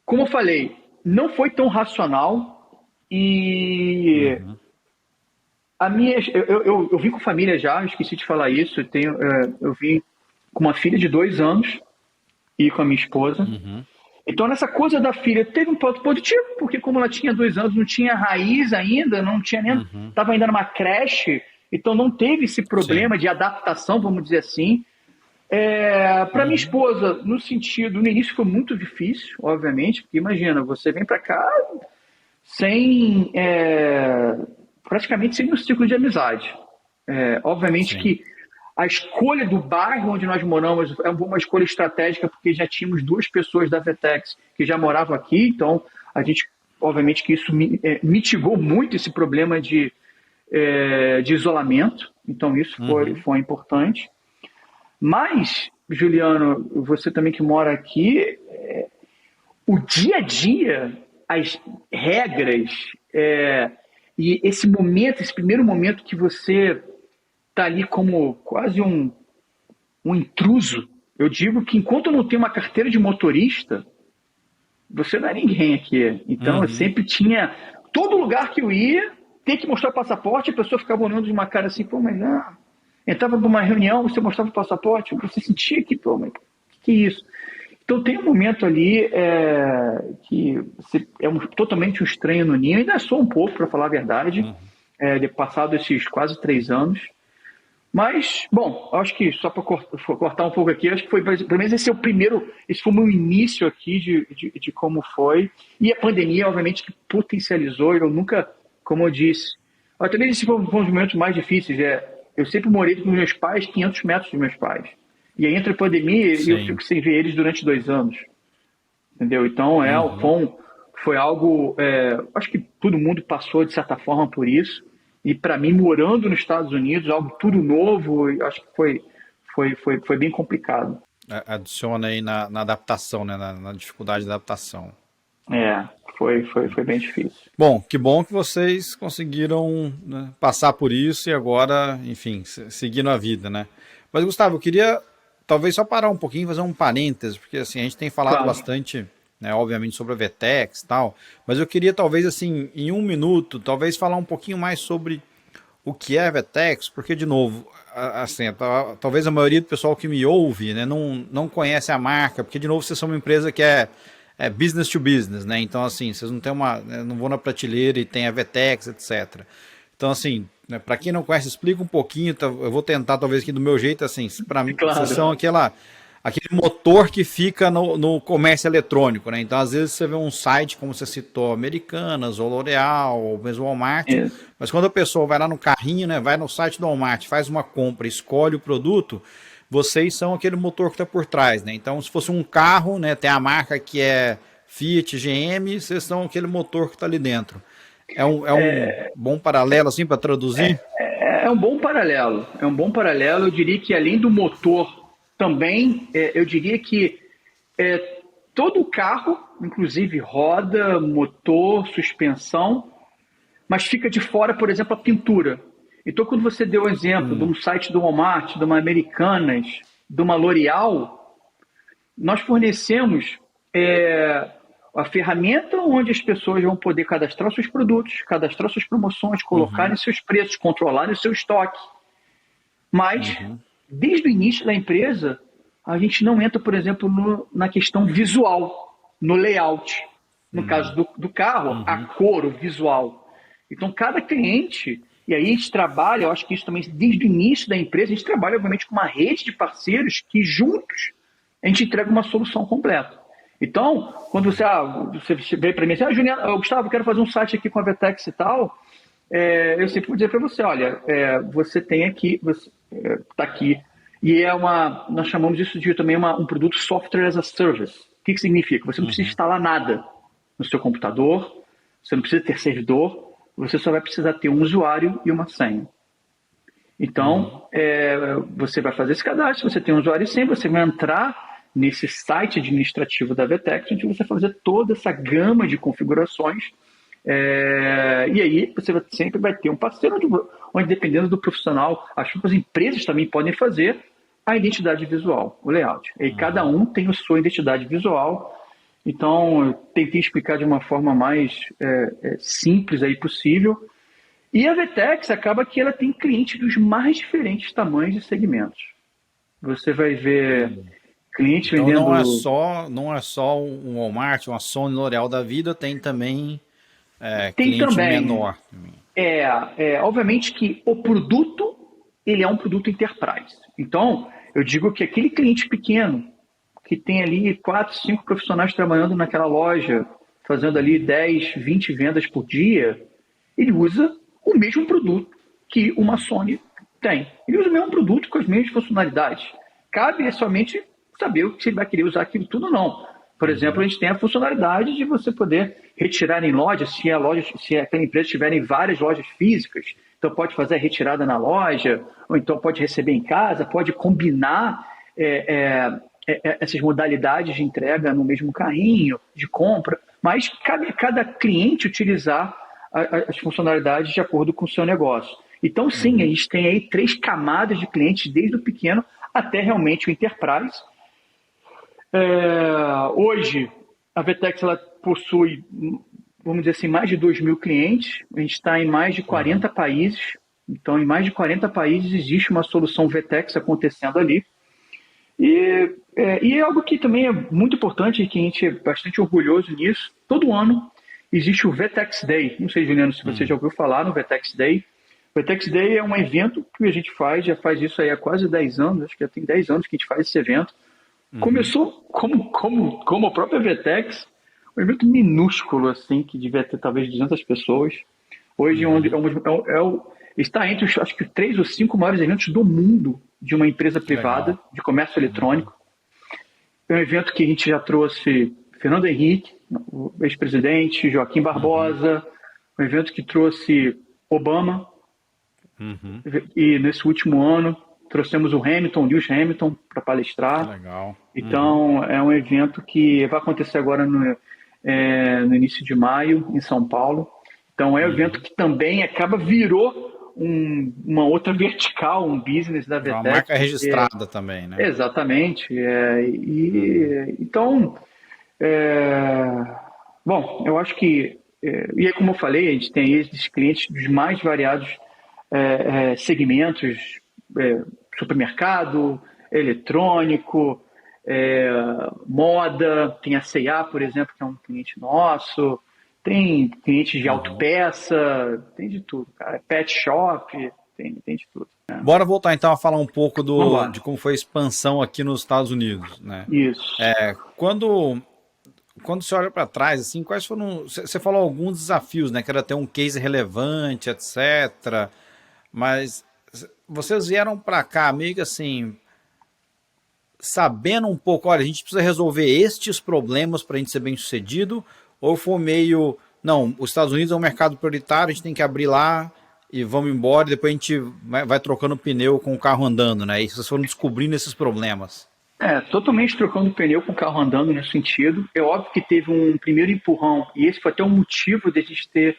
Speaker 2: como eu falei, não foi tão racional e eu vim com família já, esqueci de falar isso. Eu vim com uma filha de 2 anos e com a minha esposa. Então, nessa coisa da filha, teve um ponto positivo, porque como ela tinha 2 anos, não tinha raiz ainda, não tinha nem. Estava ainda numa creche, então não teve esse problema de adaptação, vamos dizer assim. Para minha esposa, no início foi muito difícil, obviamente, porque imagina, você vem para cá sem praticamente sem um ciclo de amizade. Obviamente que a escolha do bairro onde nós moramos é uma escolha estratégica, porque já tínhamos 2 pessoas da Vetex que já moravam aqui, então a gente, obviamente que isso mitigou muito esse problema de isolamento, então isso foi importante. Mas, Juliano, você também que mora aqui, o dia a dia, as regras e esse primeiro momento que você está ali como quase um intruso. Eu digo que enquanto eu não tenho uma carteira de motorista, você não é ninguém aqui. Então eu sempre tinha, todo lugar que eu ia, ter que mostrar o passaporte, a pessoa ficava olhando de uma cara assim, pô, mas não. Entrava numa reunião, você mostrava o passaporte, você sentia que, pô, mas que é isso? Então tem um momento ali que você totalmente um estranho no ninho, ainda sou um pouco, para falar a verdade, de passado esses quase 3 anos. Mas, bom, acho que só para cortar um pouco aqui, acho que foi, pelo menos esse foi o meu início aqui de como foi. E a pandemia, obviamente, que potencializou, eu nunca, como eu disse, talvez esses foram os momentos mais difíceis. Eu sempre morei com meus pais, 500 metros dos meus pais. E aí, entre a pandemia, eu fico sem ver eles durante 2 anos. Entendeu? Então, foi algo, acho que todo mundo passou, de certa forma, por isso. E para mim, morando nos Estados Unidos, algo tudo novo, acho que foi bem complicado.
Speaker 1: Adiciona aí na adaptação, né? Na dificuldade da adaptação.
Speaker 2: Foi bem difícil.
Speaker 1: Bom, que bom que vocês conseguiram, né, passar por isso e agora, enfim, seguindo a vida, né? Mas, Gustavo, eu queria talvez só parar um pouquinho e fazer um parênteses, porque assim, a gente tem falado bastante, né, obviamente, sobre a Vetex e tal, mas eu queria talvez, assim, em 1 minuto, talvez falar um pouquinho mais sobre o que é a Vetex, porque, de novo, assim, talvez a maioria do pessoal que me ouve, né, não conhece a marca, porque, de novo, vocês são uma empresa que é business to business, né, então, assim, vocês não tem não vão na prateleira e tem a Vetex, etc. Então, assim, né, para quem não conhece, explica um pouquinho, eu vou tentar, talvez, aqui do meu jeito, assim, para mim, vocês são aquele motor que fica no comércio eletrônico, né? Então, às vezes, você vê um site, como você citou, Americanas, ou L'Oreal, ou mesmo Walmart, mas quando a pessoa vai lá no carrinho, né, vai no site do Walmart, faz uma compra, escolhe o produto, vocês são aquele motor que está por trás, né? Então, se fosse um carro, né, tem a marca que é Fiat, GM, vocês são aquele motor que está ali dentro. É um bom paralelo, assim, para traduzir?
Speaker 2: É um bom paralelo. É um bom paralelo. Eu diria que, além do motor, também, eu diria que todo o carro, inclusive roda, motor, suspensão, mas fica de fora, por exemplo, a pintura. Então, quando você deu o exemplo de um site do Walmart, de uma Americanas, de uma L'Oreal, nós fornecemos a ferramenta onde as pessoas vão poder cadastrar seus produtos, cadastrar suas promoções, colocarem seus preços, controlarem o seu estoque. Mas, desde o início da empresa, a gente não entra, por exemplo, na questão visual, no layout. No caso do carro, a cor, o visual. Então, cada cliente, e aí a gente trabalha, eu acho que isso também, desde o início da empresa, a gente trabalha, obviamente, com uma rede de parceiros que, juntos, a gente entrega uma solução completa. Então, quando você veio para mim assim, Juliano, Gustavo, eu quero fazer um site aqui com a Vetex e tal, eu sempre vou dizer para você, olha, você tem aqui, você está aqui E nós chamamos isso de também um produto software as a service. O que significa? Você não precisa instalar nada no seu computador, você não precisa ter servidor, você só vai precisar ter um usuário e uma senha. Então, você vai fazer esse cadastro, você tem um usuário e senha, você vai entrar nesse site administrativo da Vetex, onde você vai fazer toda essa gama de configurações, e aí você sempre vai ter um parceiro onde dependendo do profissional, as próprias empresas também podem fazer a identidade visual, o layout. E cada um tem a sua identidade visual. Então, eu tentei explicar de uma forma mais simples aí possível. E a Vetex acaba que ela tem clientes dos mais diferentes tamanhos e segmentos. Você vai ver clientes
Speaker 1: Então
Speaker 2: vendendo...
Speaker 1: não é só um Walmart, uma Sony, L'Oréal da vida, tem também
Speaker 2: tem
Speaker 1: cliente
Speaker 2: também,
Speaker 1: menor.
Speaker 2: Obviamente que o produto, ele é um produto enterprise. Então, eu digo que aquele cliente pequeno, que tem ali 4, 5 profissionais trabalhando naquela loja, fazendo ali 10, 20 vendas por dia, ele usa o mesmo produto que uma Sony tem. Ele usa o mesmo produto com as mesmas funcionalidades. Cabe somente saber se ele vai querer usar aquilo tudo ou não. Por exemplo, a gente tem a funcionalidade de você poder retirar em loja, se aquela empresa tiver em várias lojas físicas, então pode fazer a retirada na loja, ou então pode receber em casa, pode combinar essas modalidades de entrega no mesmo carrinho, de compra, mas cabe a cada cliente utilizar as funcionalidades de acordo com o seu negócio. Então, sim, a gente tem aí 3 camadas de clientes, desde o pequeno até realmente o enterprise. Hoje, a Vetex ela possui, vamos dizer assim, mais de 2.000 clientes. A gente está em mais de 40 países. Então, em mais de 40 países existe uma solução Vetex acontecendo ali. E é algo que também é muito importante, que a gente é bastante orgulhoso nisso. Todo ano existe o Vetex Day. Não sei, Juliano, se você já ouviu falar no Vetex Day. O Vetex Day é um evento que a gente já faz isso aí há quase 10 anos, acho que já tem 10 anos que a gente faz esse evento. Começou como a própria Vetex, um evento minúsculo, assim, que devia ter talvez 200 pessoas. Hoje está entre os, acho que 3 ou 5 maiores eventos do mundo de uma empresa privada de comércio eletrônico. É um evento que a gente já trouxe Fernando Henrique, o ex-presidente, Joaquim Barbosa, um evento que trouxe Obama, e nesse último ano trouxemos o Lewis Hamilton, para palestrar.
Speaker 1: Legal.
Speaker 2: Então, é um evento que vai acontecer agora no início de maio, em São Paulo. Então, é um evento que também virou uma outra vertical, um business da Vetex.
Speaker 1: Uma marca registrada também, né?
Speaker 2: Exatamente. Então, bom, eu acho que, e é como eu falei, a gente tem esses clientes dos mais variados segmentos, supermercado, eletrônico, moda, tem a C&A, por exemplo, que é um cliente nosso, tem clientes de autopeça, tem de tudo, cara. Pet shop, tem de tudo. Né?
Speaker 1: Bora voltar então a falar um pouco de como foi a expansão aqui nos Estados Unidos, né?
Speaker 2: Isso.
Speaker 1: Quando você olha para trás, assim, quais foram... Você falou alguns desafios, né? Que era ter um case relevante, etc., mas vocês vieram para cá meio que assim, sabendo um pouco, olha, a gente precisa resolver estes problemas para a gente ser bem sucedido, ou foi meio, não, os Estados Unidos é um mercado prioritário, a gente tem que abrir lá e vamos embora, e depois a gente vai trocando pneu com o carro andando, né? E vocês foram descobrindo esses problemas.
Speaker 2: Totalmente trocando pneu com o carro andando nesse sentido. É óbvio que teve um primeiro empurrão, e esse foi até um motivo de a gente ter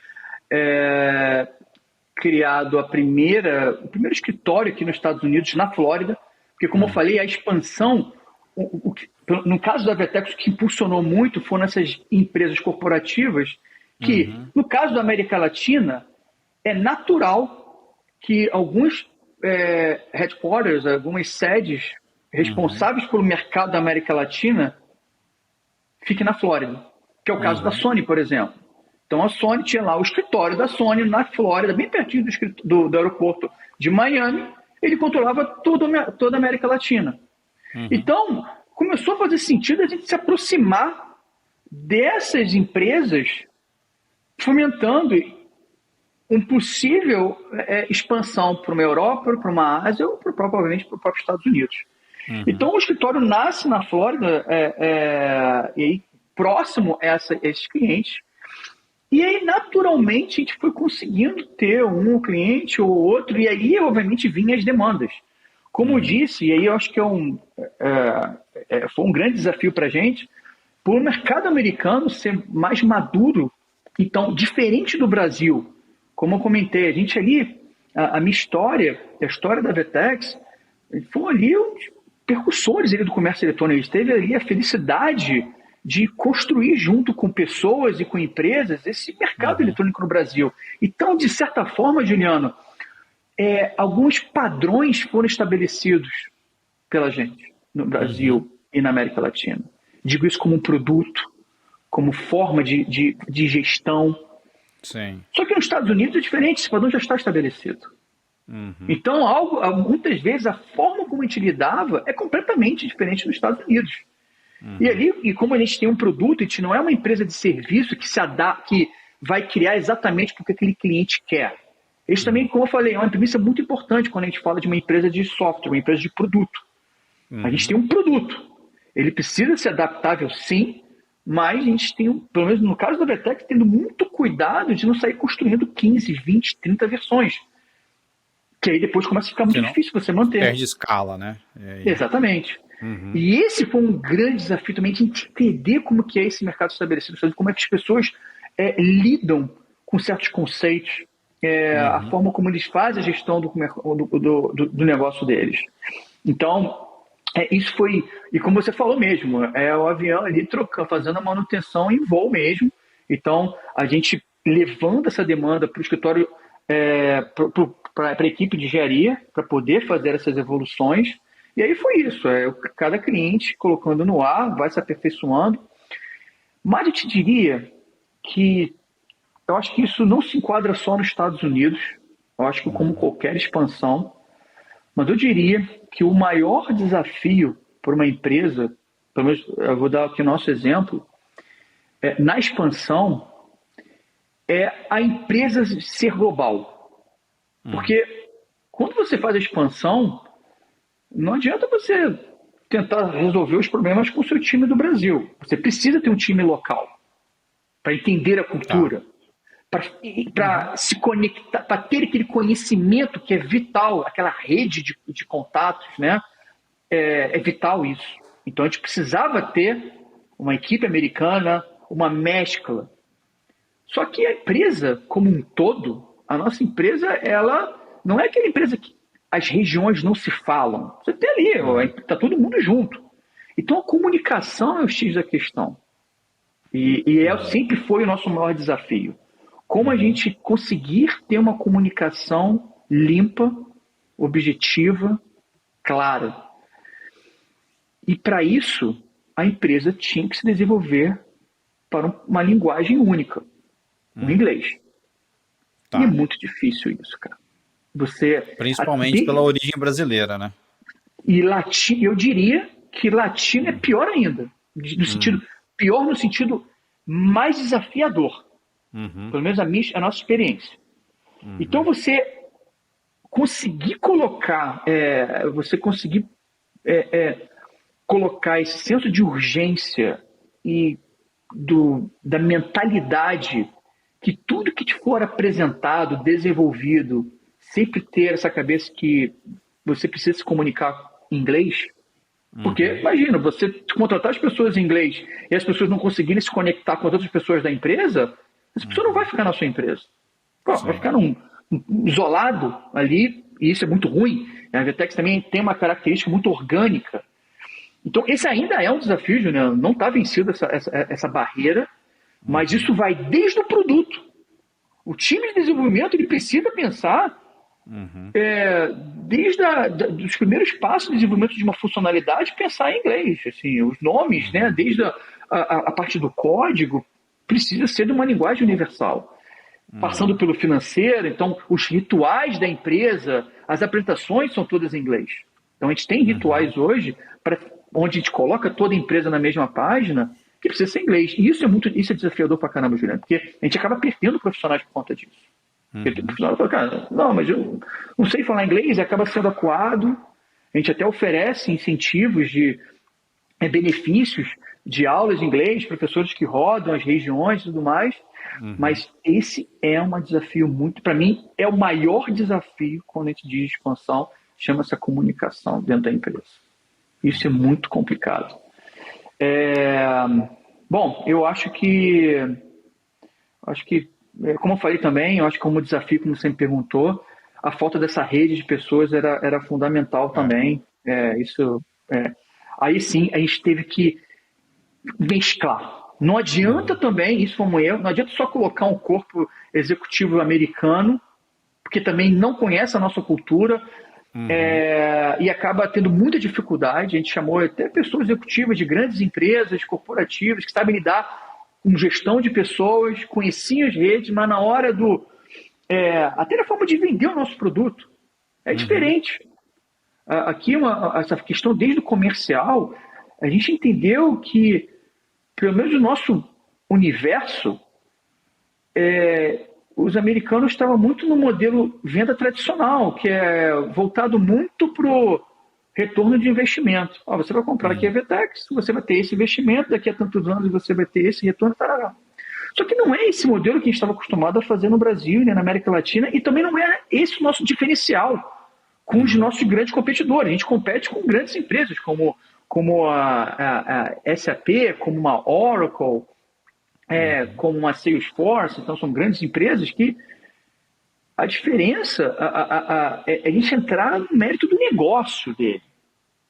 Speaker 2: criado o primeiro escritório aqui nos Estados Unidos, na Flórida, porque, como eu falei, a expansão, no caso da Vetex, o que impulsionou muito foram essas empresas corporativas que, no caso da América Latina, é natural que alguns headquarters, algumas sedes responsáveis pelo mercado da América Latina fiquem na Flórida, que é o caso da Sony, por exemplo. Então, a Sony tinha lá o escritório da Sony na Flórida, bem pertinho do aeroporto de Miami. Ele controlava toda a América Latina. Então, começou a fazer sentido a gente se aproximar dessas empresas, fomentando um possível expansão para uma Europa, para uma Ásia ou provavelmente para os próprios Estados Unidos. Então, o escritório nasce na Flórida e aí, próximo a esses clientes. E aí, naturalmente, a gente foi conseguindo ter um cliente ou outro, e aí, obviamente, vinham as demandas. Como eu disse, e aí eu acho que foi um grande desafio para a gente, por o mercado americano ser mais maduro, então, diferente do Brasil. Como eu comentei, a gente ali, a minha história, a história da Vetex, foram ali os percussores ali do comércio eletrônico. A gente teve ali a felicidade de construir junto com pessoas e com empresas esse mercado eletrônico no Brasil. Então, de certa forma, Juliano, alguns padrões foram estabelecidos pela gente no Brasil e na América Latina. Digo isso como um produto, como forma de gestão.
Speaker 1: Sim.
Speaker 2: Só que nos Estados Unidos é diferente, esse padrão já está estabelecido. Então, muitas vezes, a forma como a gente lidava é completamente diferente dos Estados Unidos. E como a gente tem um produto, a gente não é uma empresa de serviço que se adapta, que vai criar exatamente o que aquele cliente quer. Isso também, como eu falei, é uma premissa muito importante quando a gente fala de uma empresa de software, uma empresa de produto. A gente tem um produto. Ele precisa ser adaptável, sim, mas a gente tem, pelo menos no caso da Vetex, tendo muito cuidado de não sair construindo 15, 20, 30 versões. Que aí depois começa a ficar muito difícil você manter.
Speaker 1: Perde escala, né?
Speaker 2: Exatamente. E esse foi um grande desafio também, de entender como que é esse mercado estabelecido, como é que as pessoas lidam com certos conceitos, a forma como eles fazem a gestão do negócio deles. Então, isso foi, e como você falou mesmo, o avião ali trocando, fazendo a manutenção em voo mesmo. Então, a gente levando essa demanda para o escritório, para a equipe de engenharia, para poder fazer essas evoluções. E aí foi isso, cada cliente colocando no ar, vai se aperfeiçoando. Mas eu te diria que eu acho que isso não se enquadra só nos Estados Unidos, eu acho que como qualquer expansão, mas eu diria que o maior desafio para uma empresa, pelo menos eu vou dar aqui o nosso exemplo, na expansão, é a empresa ser global. Porque quando você faz a expansão, não adianta você tentar resolver os problemas com o seu time do Brasil. Você precisa ter um time local para entender a cultura, para se conectar, para ter aquele conhecimento que é vital, aquela rede de contatos, né? É vital isso. Então a gente precisava ter uma equipe americana, uma mescla. Só que a empresa como um todo, a nossa empresa, ela não é aquela empresa que as regiões não se falam. Você tem ali, está todo mundo junto. Então a comunicação é o X da questão. E sempre foi o nosso maior desafio. Como a gente conseguir ter uma comunicação limpa, objetiva, clara. E para isso, a empresa tinha que se desenvolver para uma linguagem única, o inglês. E é muito difícil isso, cara.
Speaker 1: Principalmente pela origem brasileira, né?
Speaker 2: E eu diria que latino é pior ainda. Pior no sentido mais desafiador. Pelo menos a nossa experiência. Então você conseguir colocar, colocar esse senso de urgência e da mentalidade que tudo que te for apresentado, desenvolvido, sempre ter essa cabeça que você precisa se comunicar em inglês. Porque, imagina, você contratar as pessoas em inglês e as pessoas não conseguirem se conectar com as outras pessoas da empresa, essa pessoa não vai ficar na sua empresa. Vai ficar isolado ali, e isso é muito ruim. A Vetex também tem uma característica muito orgânica. Então, esse ainda é um desafio, Juliano. Não está vencido essa barreira, mas isso vai desde o produto. O time de desenvolvimento ele precisa pensar desde os primeiros passos de desenvolvimento de uma funcionalidade, pensar em inglês. Assim, os nomes, né, desde a parte do código, precisa ser de uma linguagem universal. Passando pelo financeiro, então os rituais da empresa, as apresentações são todas em inglês. Então a gente tem rituais hoje onde a gente coloca toda a empresa na mesma página, que precisa ser inglês. E isso é desafiador pra caramba, Juliano, porque a gente acaba perdendo profissionais por conta disso. Porque o profissional fala, cara, não, mas eu não sei falar inglês, e acaba sendo acuado. A gente até oferece incentivos de benefícios de aulas de inglês, professores que rodam as regiões e tudo mais. Mas esse é um desafio muito, para mim, é o maior desafio quando a gente diz expansão, chama-se a comunicação dentro da empresa. Isso é muito complicado. Bom, eu acho que, como eu falei também, eu acho que como desafio, como você me perguntou, a falta dessa rede de pessoas era fundamental também. Aí sim, a gente teve que mesclar. Não adianta também, isso foi um erro, não adianta só colocar um corpo executivo americano, porque também não conhece a nossa cultura, e acaba tendo muita dificuldade. A gente chamou até pessoas executivas de grandes empresas corporativas que sabem lidar com gestão de pessoas, conheciam as redes, mas na hora até na forma de vender o nosso produto, é diferente. Aqui, essa questão desde o comercial, a gente entendeu que, pelo menos no nosso universo, os americanos estavam muito no modelo venda tradicional, que é voltado muito para o retorno de investimento. Você vai comprar aqui a Vetex, você vai ter esse investimento, daqui a tantos anos você vai ter esse retorno. Tarará. Só que não é esse modelo que a gente estava acostumado a fazer no Brasil, né, na América Latina, e também não é esse o nosso diferencial com os nossos grandes competidores. A gente compete com grandes empresas, como a SAP, como uma Oracle, como uma Salesforce. Então são grandes empresas que a diferença é a gente entrar no mérito do negócio dele.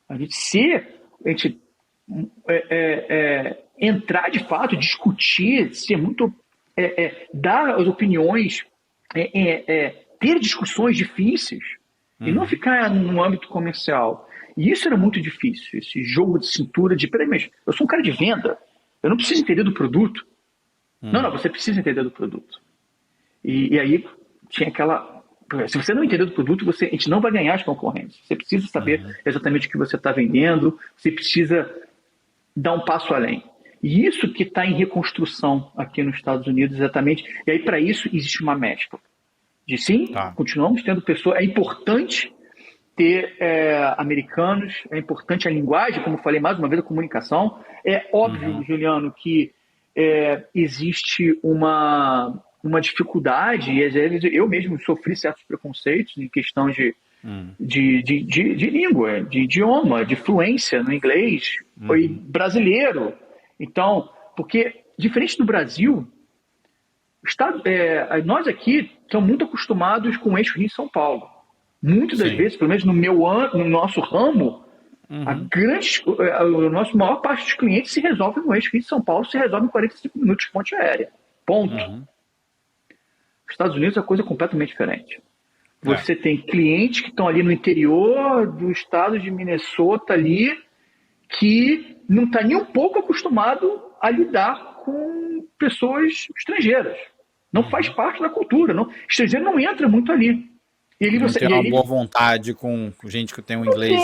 Speaker 2: A gente entrar de fato, discutir, ser muito, dar as opiniões, ter discussões difíceis e não ficar no âmbito comercial. E isso era muito difícil, esse jogo de cintura de, peraí, mas eu sou um cara de venda, eu não preciso entender do produto. Não, você precisa entender do produto. E aí tinha aquela... Se você não entender do produto, a gente não vai ganhar as concorrentes. Você precisa saber exatamente o que você está vendendo, você precisa dar um passo além. E isso que está em reconstrução aqui nos Estados Unidos, exatamente. E aí, para isso, existe uma mescla. De sim, continuamos tendo pessoas... É importante ter americanos, é importante a linguagem, como eu falei mais uma vez, a comunicação. É óbvio, Juliano, que existe uma dificuldade, e às vezes eu mesmo sofri certos preconceitos em questão de língua, de idioma, de fluência no inglês, foi brasileiro. Então, porque diferente do Brasil, nós aqui estamos muito acostumados com o eixo Rio-São Paulo. Muitas das vezes, pelo menos no nosso ramo, a nossa maior parte dos clientes se resolve no eixo Rio-São Paulo, se resolve em 45 minutos de ponte aérea. Ponto. Nos Estados Unidos a coisa é completamente diferente. Você tem clientes que estão ali no interior do estado de Minnesota ali, que não está nem um pouco acostumado a lidar com pessoas estrangeiras. Não faz parte da cultura. Estrangeiro não entra muito ali. E ele,
Speaker 1: não tem uma boa vontade com gente que tem um inglês...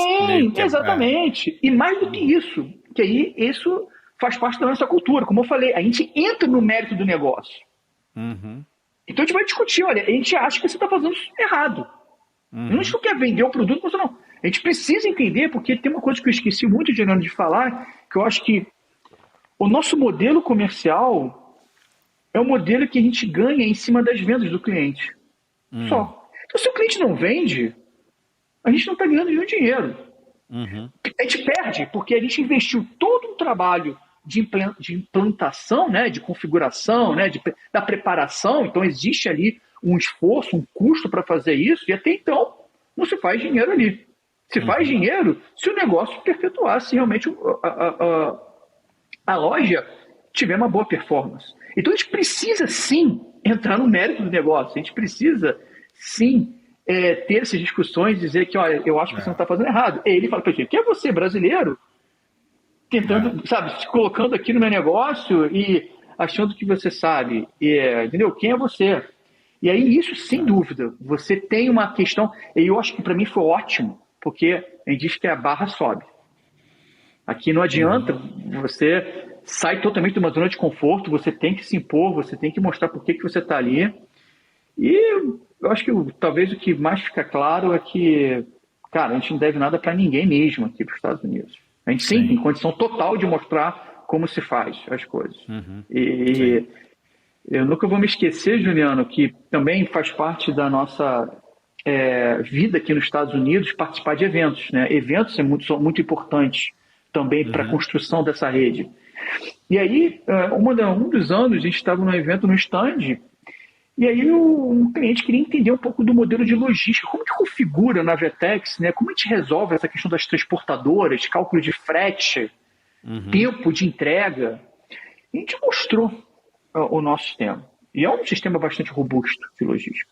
Speaker 2: Exatamente. E mais do que isso, que aí isso faz parte da nossa cultura. Como eu falei, a gente entra no mérito do negócio. Então a gente vai discutir, olha, a gente acha que você está fazendo isso errado. Eu não acho que quer vender o produto, você não. A gente precisa entender, porque tem uma coisa que eu esqueci muito de falar, que eu acho que o nosso modelo comercial é um modelo que a gente ganha em cima das vendas do cliente. Só. Então, se o cliente não vende, a gente não está ganhando nenhum dinheiro. A gente perde, porque a gente investiu todo um trabalho de implantação, né, de configuração, né, da preparação. Então, existe ali um esforço, um custo para fazer isso, e até então não se faz dinheiro ali. Se faz dinheiro se o negócio perpetuar, se realmente a loja tiver uma boa performance. Então, a gente precisa, sim, entrar no mérito do negócio. A gente precisa, sim, ter essas discussões, dizer que, olha, eu acho que você não está fazendo errado. E ele fala para a gente, que é você, brasileiro, tentando, sabe, se colocando aqui no meu negócio e achando que você sabe, entendeu? Quem é você? E aí isso, sem dúvida, você tem uma questão, e eu acho que para mim foi ótimo, porque a gente diz que a barra sobe. Aqui não adianta, você sai totalmente de uma zona de conforto, você tem que se impor, você tem que mostrar por que você está ali. E eu acho que talvez o que mais fica claro é que, cara, a gente não deve nada para ninguém mesmo aqui para os Estados Unidos. A gente sim tem
Speaker 1: Sim.
Speaker 2: condição total de mostrar como se faz as coisas.
Speaker 1: Sim.
Speaker 2: E eu nunca vou me esquecer, Juliano, que também faz parte da nossa vida aqui nos Estados Unidos participar de eventos, né? Eventos são muito importantes também para a construção dessa rede. E aí, um dos anos, a gente estava num evento no stand, e aí um cliente queria entender um pouco do modelo de logística, como que configura na Vetex, né? Como a gente resolve essa questão das transportadoras, cálculo de frete, tempo de entrega. E a gente mostrou o nosso sistema. E é um sistema bastante robusto de logística.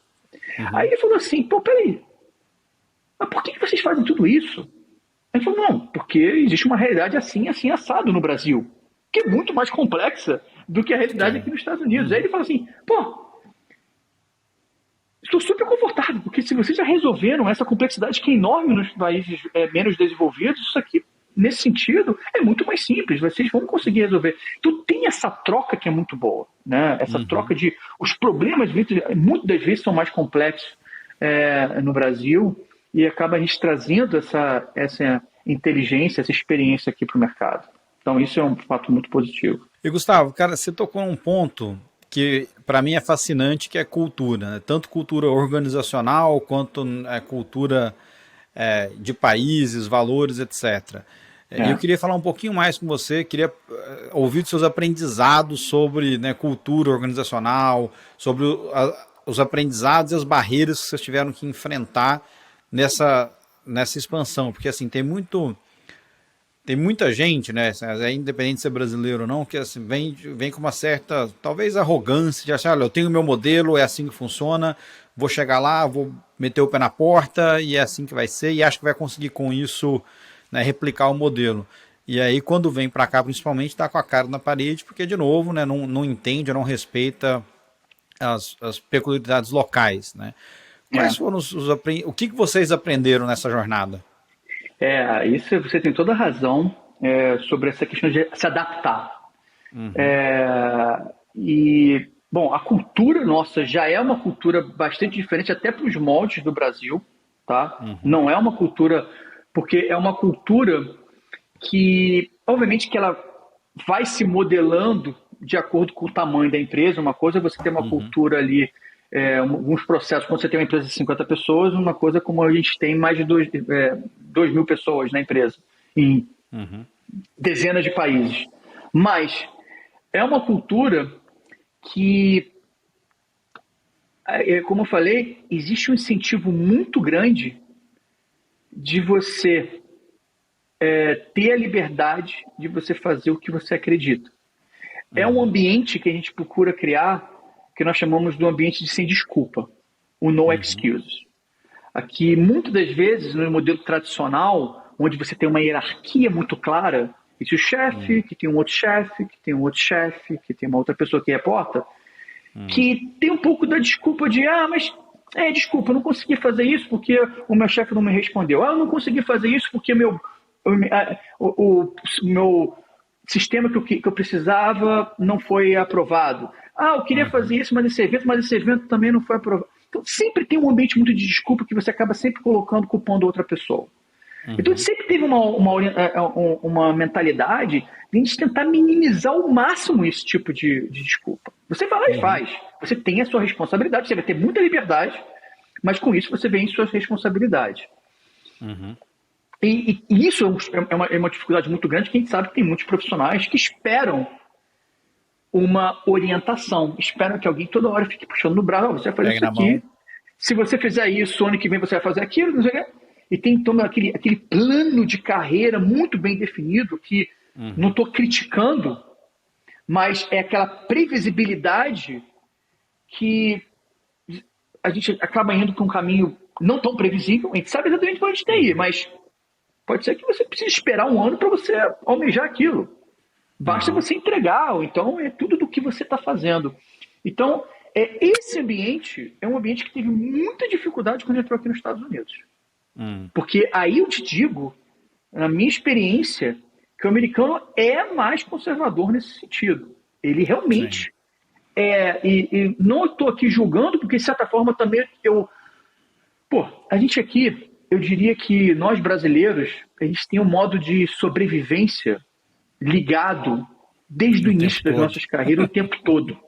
Speaker 2: Aí ele falou assim, pô, peraí, mas por que vocês fazem tudo isso? Ele falou, não, porque existe uma realidade assim, assim, assado no Brasil, que é muito mais complexa do que a realidade aqui nos Estados Unidos. Aí ele falou assim, pô, estou super confortável, porque se vocês já resolveram essa complexidade que é enorme nos países menos desenvolvidos, isso aqui, nesse sentido, é muito mais simples, vocês vão conseguir resolver. Então tem essa troca que é muito boa, né? Essa troca de... Os problemas, muitas das vezes, são mais complexos no Brasil, e acaba a gente trazendo essa inteligência, essa experiência aqui para o mercado. Então isso é um fato muito positivo.
Speaker 1: E Gustavo, cara, você tocou num ponto que para mim é fascinante, que é cultura, né? Tanto cultura organizacional quanto cultura de países, valores, etc. E eu queria falar um pouquinho mais com você, queria ouvir dos seus aprendizados sobre, né, cultura organizacional, sobre os aprendizados e as barreiras que vocês tiveram que enfrentar nessa expansão, porque assim, tem muita gente, né, independente de ser brasileiro ou não, que assim, vem com uma certa, talvez, arrogância de achar, olha, eu tenho o meu modelo, é assim que funciona, vou chegar lá, vou meter o pé na porta e é assim que vai ser, e acho que vai conseguir com isso, né, replicar o modelo. E aí, quando vem para cá, principalmente, está com a cara na parede, porque, de novo, né, não entende, não respeita as peculiaridades locais, né? Quais foram o que vocês aprenderam nessa jornada?
Speaker 2: Isso você tem toda a razão sobre essa questão de se adaptar. Bom, a cultura nossa já é uma cultura bastante diferente até para os moldes do Brasil, tá? Não é uma cultura, porque é uma cultura que, obviamente, que ela vai se modelando de acordo com o tamanho da empresa. Uma coisa é você ter uma cultura ali, alguns processos, quando você tem uma empresa de 50 pessoas, uma coisa como a gente tem mais de 2.000 pessoas na empresa, em dezenas de países. Mas é uma cultura que, como eu falei, existe um incentivo muito grande de você ter a liberdade de você fazer o que você acredita. É um ambiente que a gente procura criar, que nós chamamos de um ambiente de sem desculpa, o no excuses. Aqui, muitas das vezes, no modelo tradicional, onde você tem uma hierarquia muito clara, existe o chefe, que tem um outro chefe, que tem um outro chefe, que tem uma outra pessoa que reporta, que tem um pouco da desculpa de, desculpa, eu não consegui fazer isso porque o meu chefe não me respondeu. Eu não consegui fazer isso porque o meu sistema que eu precisava não foi aprovado. Eu queria fazer isso, mas esse evento também não foi aprovado. Então, sempre tem um ambiente muito de desculpa que você acaba sempre colocando, culpando outra pessoa. Então, a gente sempre teve uma mentalidade de a gente tentar minimizar ao máximo esse tipo de desculpa. Você vai lá e faz. Você tem a sua responsabilidade, você vai ter muita liberdade, mas com isso você vem em suas responsabilidades. E isso é uma dificuldade muito grande, que a gente sabe que tem muitos profissionais que esperam uma orientação, esperam que alguém toda hora fique puxando no braço, você vai fazer isso aqui, se você fizer isso, ano que vem você vai fazer aquilo, não sei o quê. E tem então aquele plano de carreira muito bem definido, que não estou criticando, mas é aquela previsibilidade que a gente acaba indo para um caminho não tão previsível. A gente sabe exatamente para onde tem que ir, mas pode ser que você precise esperar um ano para você almejar aquilo. Basta você entregar, ou então é tudo do que você está fazendo. Então, esse ambiente é um ambiente que teve muita dificuldade quando entrou aqui nos Estados Unidos. Porque aí eu te digo, na minha experiência, que o americano é mais conservador nesse sentido. Ele realmente e não estou aqui julgando, porque de certa forma também a gente aqui, eu diria que nós brasileiros, a gente tem um modo de sobrevivência ligado desde o início das nossas carreiras, o tempo todo.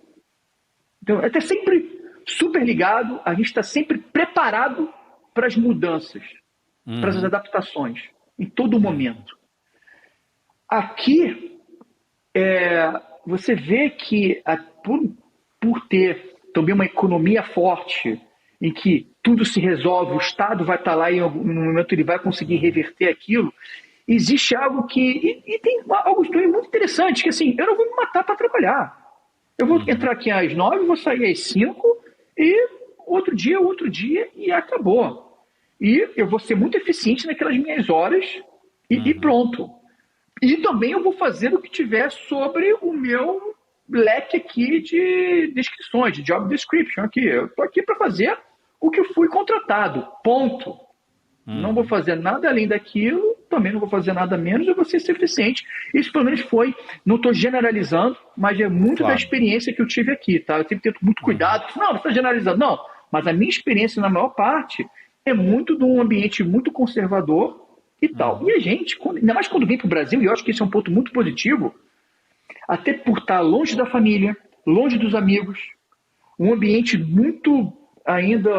Speaker 2: Então, até sempre super ligado, a gente está sempre preparado para as mudanças, para as adaptações, em todo momento. Aqui, você vê que por ter também uma economia forte, em que tudo se resolve, o Estado vai estar lá e em algum momento ele vai conseguir reverter aquilo, existe algo que... E tem algo muito interessante, que assim, eu não vou me matar para trabalhar. Eu vou entrar aqui às 9, vou sair às 5, e outro dia, e acabou. E eu vou ser muito eficiente naquelas minhas horas, e pronto. E também eu vou fazer o que tiver sobre o meu leque aqui de descrições, de job description. Aqui. Eu estou aqui para fazer o que eu fui contratado. Ponto. Não vou fazer nada além daquilo, também não vou fazer nada menos, eu vou ser eficiente. Isso pelo menos foi, não estou generalizando, mas é muito da experiência que eu tive aqui, tá? Eu sempre tento muito cuidado, não, você está generalizando. Não, mas a minha experiência, na maior parte, é muito de um ambiente muito conservador e tal. E a gente, ainda mais quando vem para o Brasil, e eu acho que esse é um ponto muito positivo, até por estar longe da família, longe dos amigos, um ambiente muito ainda,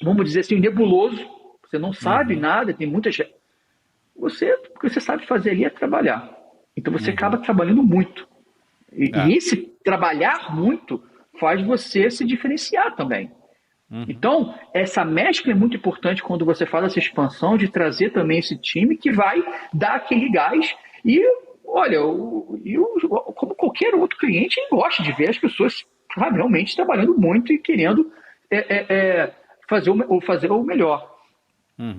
Speaker 2: vamos dizer assim, nebuloso. Você não sabe nada, tem muita gente. O que você sabe fazer ali é trabalhar. Então você acaba trabalhando muito. E esse trabalhar muito faz você se diferenciar também. Então, essa mescla é muito importante quando você faz essa expansão, de trazer também esse time que vai dar aquele gás. E, olha, como qualquer outro cliente, ele gosta de ver as pessoas realmente trabalhando muito e querendo fazer o melhor.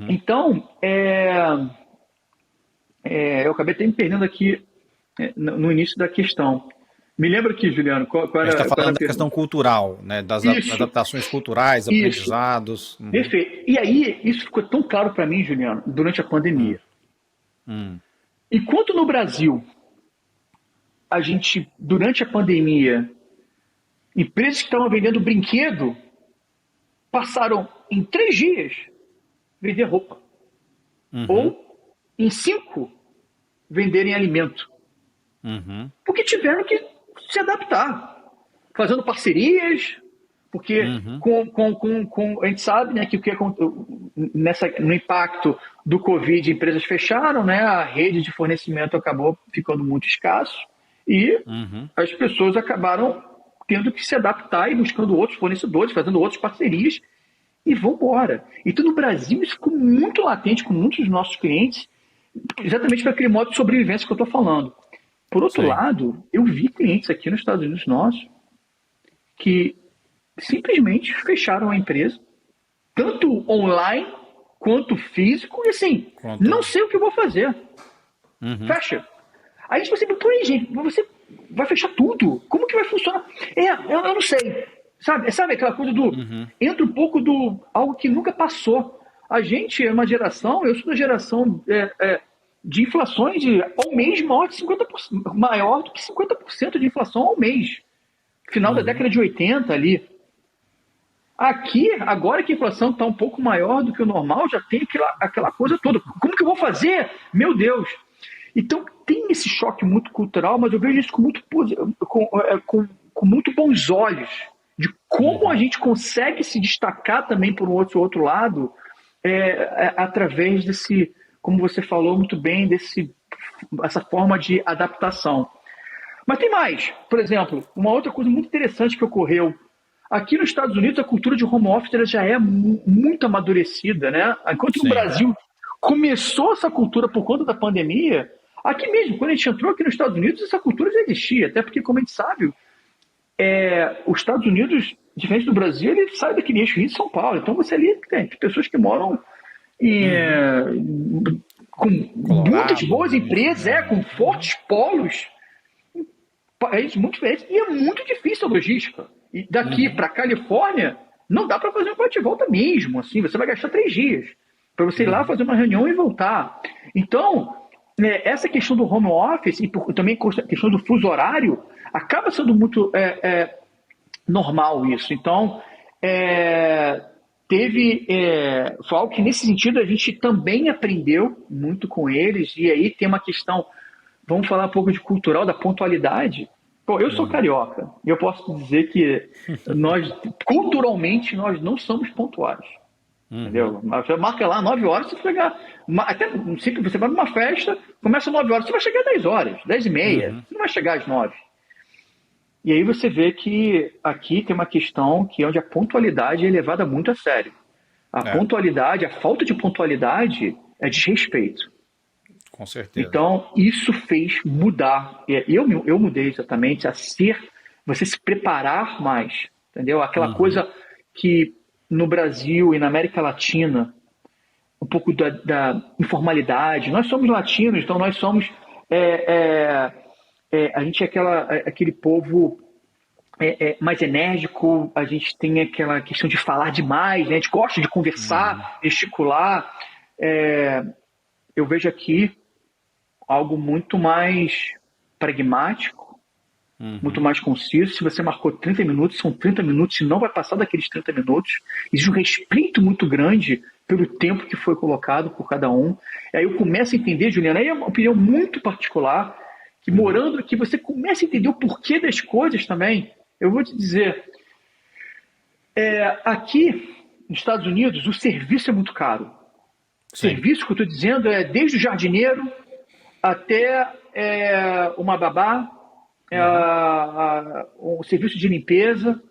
Speaker 2: Então, eu acabei até me perdendo aqui no início da questão. Me lembra aqui, Juliano, qual era... A gente
Speaker 1: está falando da questão cultural, né? Das adaptações culturais, aprendizados.
Speaker 2: Perfeito. E aí, isso ficou tão claro para mim, Juliano, durante a pandemia. Enquanto no Brasil, a gente, durante a pandemia, empresas que estavam vendendo brinquedo passaram em 3 dias vender roupa. Ou em 5 venderem alimento. Porque tiveram que se adaptar, fazendo parcerias, porque a gente sabe, né, que no impacto do Covid, empresas fecharam, né, a rede de fornecimento acabou ficando muito escasso e as pessoas acabaram tendo que se adaptar e buscando outros fornecedores, fazendo outras parcerias e vão embora. Então, no Brasil, isso ficou muito latente com muitos dos nossos clientes, exatamente para aquele modo de sobrevivência que eu estou falando. Por outro lado, eu vi clientes aqui nos Estados Unidos nossos que simplesmente fecharam a empresa, tanto online quanto físico, e assim, não sei o que eu vou fazer. Fecha. Aí você me põe, gente, você vai fechar tudo. Como que vai funcionar? Eu não sei. Sabe aquela coisa do... Entra um pouco do algo que nunca passou. A gente é uma geração, eu sou da geração de inflações ao mês maior do que 50% de inflação ao mês. Final da década de 80 ali. Aqui, agora que a inflação está um pouco maior do que o normal, já tem aquela coisa toda. Como que eu vou fazer? Meu Deus! Então, tem esse choque muito cultural, mas eu vejo isso com muito bons olhos, de como a gente consegue se destacar também por um outro lado, através desse, como você falou muito bem, essa forma de adaptação. Mas tem mais. Por exemplo, uma outra coisa muito interessante que ocorreu. Aqui nos Estados Unidos, a cultura de home office ela já é muito amadurecida, né? Enquanto no Brasil começou essa cultura por conta da pandemia, aqui mesmo, quando a gente entrou aqui nos Estados Unidos, essa cultura já existia. Até porque, como a gente sabe, os Estados Unidos, diferente do Brasil, ele sai daquele eixo Rio de São Paulo. Então você ali tem pessoas que moram com muitas boas empresas, com fortes polos, países muito diferentes, e é muito difícil a logística. E daqui para a Califórnia, não dá para fazer um bate-volta mesmo. Assim, você vai gastar 3 dias para você ir lá fazer uma reunião e voltar. Então, essa questão do home office e também a questão do fuso horário acaba sendo muito normal isso. Então, foi algo que nesse sentido a gente também aprendeu muito com eles, e aí tem uma questão, vamos falar um pouco de cultural, da pontualidade. Pô, eu sou carioca, e eu posso dizer que nós, culturalmente, nós não somos pontuais. Entendeu? Você marca lá 9 horas, você chega. Até não sei que você vai numa festa, começa 9 horas, você vai chegar às 10 horas, 10 e meia, você não vai chegar às 9. E aí você vê que aqui tem uma questão que é onde a pontualidade é levada muito a sério. A pontualidade, a falta de pontualidade é desrespeito.
Speaker 1: Com certeza.
Speaker 2: Então, isso fez mudar. Eu mudei exatamente a você se preparar mais, entendeu? Aquela coisa que no Brasil e na América Latina, um pouco da informalidade. Nós somos latinos, então nós somos... a gente é aquele povo mais enérgico, a gente tem aquela questão de falar demais, né? A gente gosta de conversar, gesticular. Eu vejo aqui algo muito mais pragmático, muito mais conciso. Se você marcou 30 minutos, são 30 minutos, e não vai passar daqueles 30 minutos. Existe um respeito muito grande pelo tempo que foi colocado por cada um. E aí eu começo a entender, Juliana, aí é uma opinião muito particular, que morando aqui você começa a entender o porquê das coisas também. Eu vou te dizer, aqui nos Estados Unidos o serviço é muito caro. O serviço que eu estou dizendo é desde o jardineiro até uma babá, o serviço de limpeza,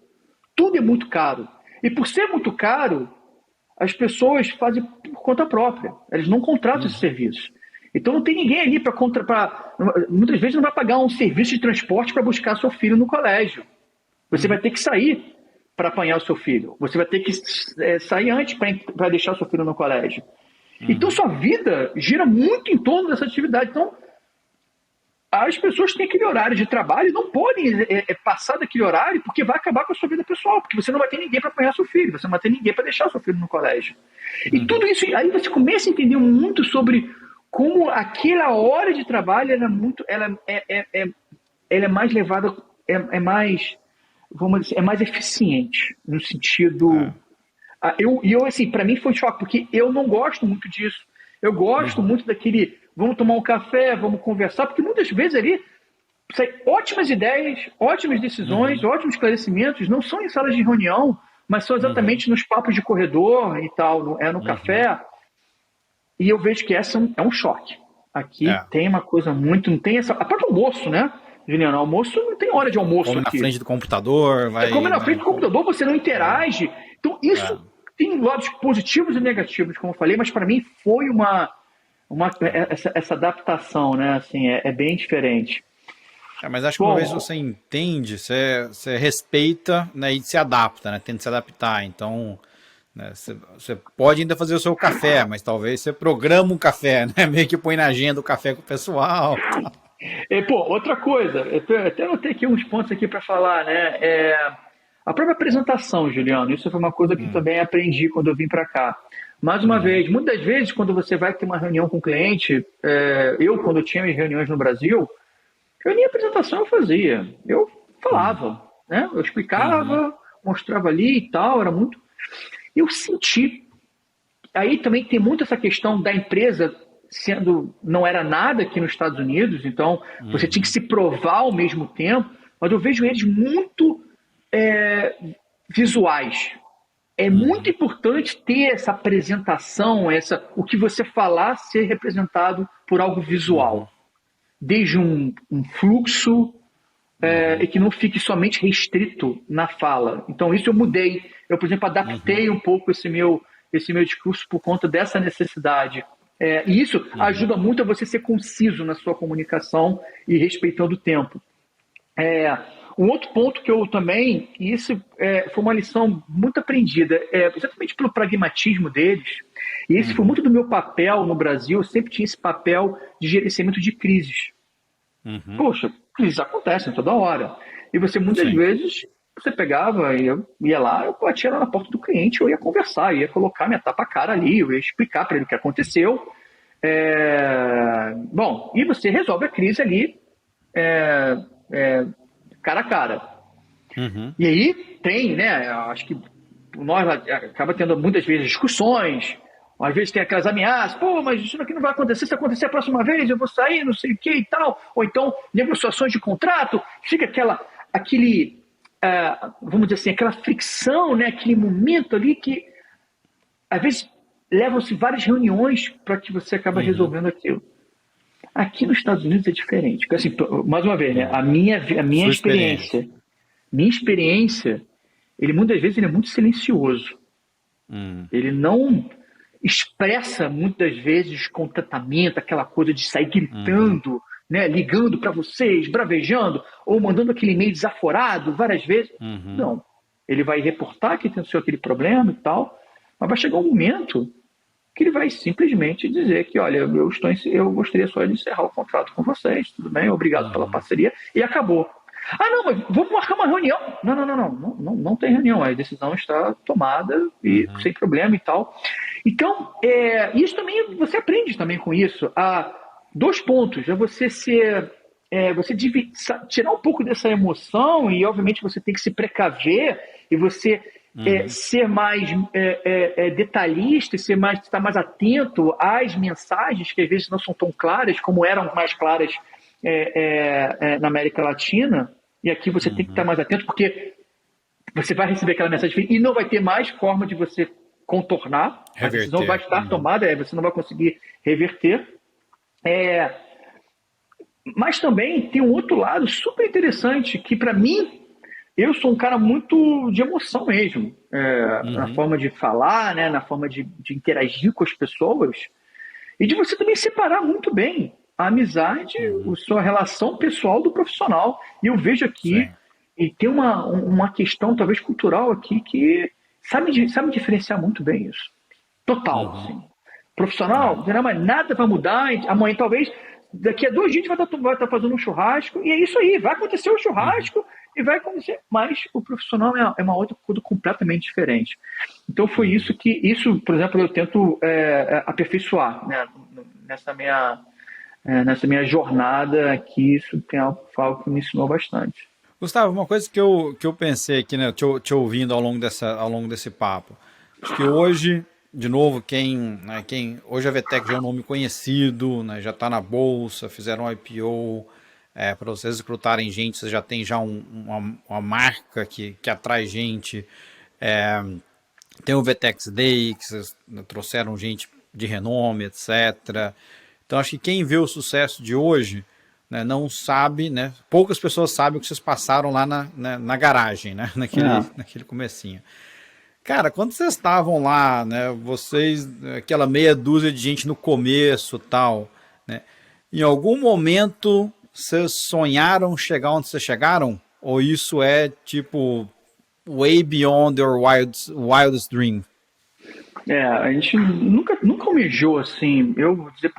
Speaker 2: tudo é muito caro. E por ser muito caro, as pessoas fazem por conta própria. Eles não contratam esse serviço. Então não tem ninguém ali muitas vezes não vai pagar um serviço de transporte para buscar seu filho no colégio. Você vai ter que sair para apanhar o seu filho. Você vai ter que sair antes para deixar o seu filho no colégio. Então sua vida gira muito em torno dessa atividade. Então as pessoas têm aquele horário de trabalho e não podem passar daquele horário, porque vai acabar com a sua vida pessoal, porque você não vai ter ninguém para apanhar seu filho, você não vai ter ninguém para deixar seu filho no colégio. E tudo isso, aí você começa a entender muito sobre como aquela hora de trabalho ela é mais levada, é mais, vamos dizer, é mais eficiente, no sentido... Eu assim, para mim foi um choque, porque eu não gosto muito disso. Eu gosto muito daquele, vamos tomar um café, vamos conversar, porque muitas vezes ali saem ótimas ideias, ótimas decisões, ótimos esclarecimentos, não são em salas de reunião, mas são exatamente nos papos de corredor e tal, no café. E eu vejo que essa é um choque. Aqui tem uma coisa muito, não tem essa... A própria almoço, né, Juliano? Almoço não tem hora de almoço
Speaker 1: como
Speaker 2: aqui.
Speaker 1: Na frente do computador.
Speaker 2: Como na frente do computador, você não interage. Então isso... Tem lados positivos e negativos, como eu falei, mas para mim foi essa adaptação, né? Assim, é bem diferente.
Speaker 1: Mas acho que uma vez você entende, você respeita, né, e se adapta, né? Tenta se adaptar. Então, né, você pode ainda fazer o seu café, mas talvez você programa um café, né? Meio que põe na agenda o café com o pessoal.
Speaker 2: Outra coisa, eu até anotei aqui uns pontos aqui para falar, né? A própria apresentação, Juliano, isso foi uma coisa que eu também aprendi quando eu vim para cá. Mais uma vez, muitas vezes, quando você vai ter uma reunião com o cliente, quando eu tinha minhas reuniões no Brasil, nem apresentação eu fazia. Eu falava, né? Eu explicava, mostrava ali e tal, era muito... Eu senti... Aí também tem muito essa questão da empresa não era nada aqui nos Estados Unidos, então você tinha que se provar ao mesmo tempo, mas eu vejo eles muito... visuais. É muito importante ter essa apresentação, o que você falar ser representado por algo visual. Desde um fluxo e que não fique somente restrito na fala. Então isso eu mudei. Eu, por exemplo, adaptei um pouco esse meu discurso por conta dessa necessidade. E isso ajuda muito a você ser conciso na sua comunicação e respeitando o tempo. Um outro ponto que eu também, e isso foi uma lição muito aprendida, exatamente pelo pragmatismo deles, e esse foi muito do meu papel no Brasil, eu sempre tinha esse papel de gerenciamento de crises. Poxa, crises acontecem toda hora. E você muitas vezes, você pegava, eu ia lá, eu batia lá na porta do cliente, eu ia conversar, eu ia colocar minha tapa-cara ali, eu ia explicar para ele o que aconteceu. E você resolve a crise ali, cara a cara.
Speaker 1: Uhum.
Speaker 2: E aí tem, né? Acho que nós acaba tendo muitas vezes discussões, às vezes tem aquelas ameaças, pô, mas isso aqui não vai acontecer, se acontecer a próxima vez eu vou sair, não sei o que e tal. Ou então, negociações de contrato, fica vamos dizer assim, aquela fricção, né? Aquele momento ali que, às vezes, levam-se várias reuniões para que você acabe resolvendo aquilo. Aqui nos Estados Unidos é diferente. Porque, assim, mais uma vez, né? A minha
Speaker 1: Sua experiência.
Speaker 2: experiência, ele muitas vezes ele é muito silencioso. Ele não expressa muitas vezes contentamento, aquela coisa de sair gritando, né, ligando para vocês, bravejando, ou mandando aquele e-mail desaforado várias vezes. Não. Ele vai reportar que aconteceu aquele problema e tal, mas vai chegar um momento que ele vai simplesmente dizer que, olha, eu gostaria só de encerrar o contrato com vocês, tudo bem, obrigado pela parceria, e acabou. Ah, não, mas vamos marcar uma reunião. Não tem reunião, a decisão está tomada e sem problema e tal. Então, isso também, você aprende também com isso. Há 2 pontos, é você tirar um pouco dessa emoção e, obviamente, você tem que se precaver e você ser mais detalhista, estar mais atento às mensagens que às vezes não são tão claras como eram mais claras na América Latina, e aqui você tem que estar mais atento, porque você vai receber aquela mensagem e não vai ter mais forma de você contornar, a decisão vai estar tomada, você não vai conseguir reverter. Mas também tem um outro lado super interessante, que para mim, eu sou um cara muito de emoção mesmo, na forma de falar, né, na forma de interagir com as pessoas, e de você também separar muito bem a amizade, a sua relação pessoal do profissional. E eu vejo aqui, e tem uma questão talvez cultural aqui que sabe diferenciar muito bem isso. Total, assim. Profissional, não, mas nada vai mudar, amanhã talvez, daqui a 2 dias vai estar fazendo um churrasco, e é isso aí, vai acontecer o churrasco, e vai acontecer, mas o profissional é uma outra coisa completamente diferente. Então foi isso, por exemplo, eu tento aperfeiçoar, né, nessa minha jornada aqui. Isso tem algo que me ensinou bastante.
Speaker 1: Gustavo, uma coisa que eu pensei aqui, né, te ouvindo ao longo desse papo, acho que hoje, de novo, hoje a VTEC já é um nome conhecido, né, já está na bolsa, fizeram um IPO, para vocês recrutarem gente, vocês já tem uma marca que atrai gente, tem o VTEX Day, que vocês trouxeram gente de renome, etc. Então acho que quem vê o sucesso de hoje, né, não sabe, né, poucas pessoas sabem o que vocês passaram lá na garagem, né, naquele comecinho. Cara, quando vocês estavam lá, né, vocês, aquela meia dúzia de gente no começo, tal, né, em algum momento vocês sonharam chegar onde vocês chegaram? Ou isso é tipo way beyond your wildest dream?
Speaker 2: A gente nunca almejou assim, eu vou dizer,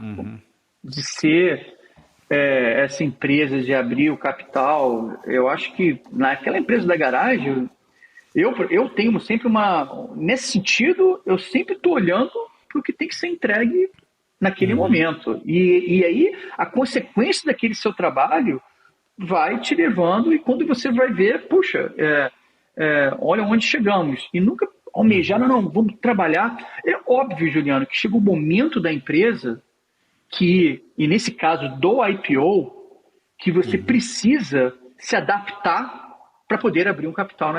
Speaker 2: de ser essa empresa, de abrir o capital. Eu acho que naquela empresa da garagem, eu tenho sempre nesse sentido, eu sempre estou olhando para o que tem que ser entregue naquele momento. E aí, a consequência daquele seu trabalho vai te levando, e quando você vai ver, puxa, olha onde chegamos. E nunca almejar, não, vamos trabalhar. É óbvio, Juliano, que chega o momento da empresa e nesse caso do IPO, que você precisa se adaptar para poder abrir um capital,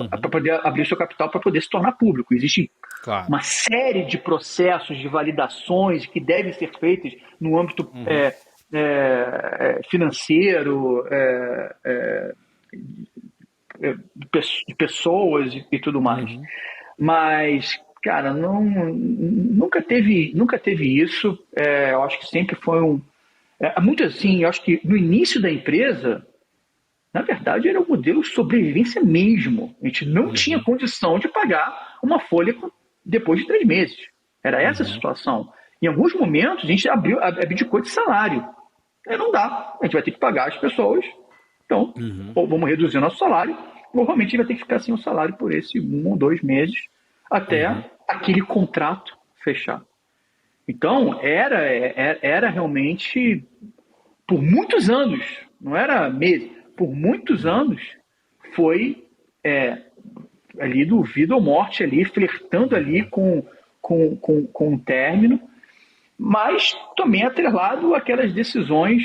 Speaker 2: para poder abrir seu capital para poder se tornar público. Existe uma série de processos, de validações que devem ser feitos no âmbito financeiro, de pessoas e tudo mais. Mas, cara, nunca teve isso. Eu acho que sempre foi muito assim. Eu acho que no início da empresa, na verdade, era um modelo de sobrevivência mesmo. A gente não tinha condição de pagar uma folha depois de 3 meses. Era essa a situação. Em alguns momentos, a gente abdicou de salário. Não dá. A gente vai ter que pagar as pessoas. Então, ou vamos reduzir o nosso salário, ou realmente a gente vai ter que ficar sem o salário por esse 1 ou 2 meses até aquele contrato fechar. Então, era realmente por muitos anos, não era meses, por muitos anos, foi ali do vida ou morte, ali, flertando ali com o término, mas também atrelado àquelas decisões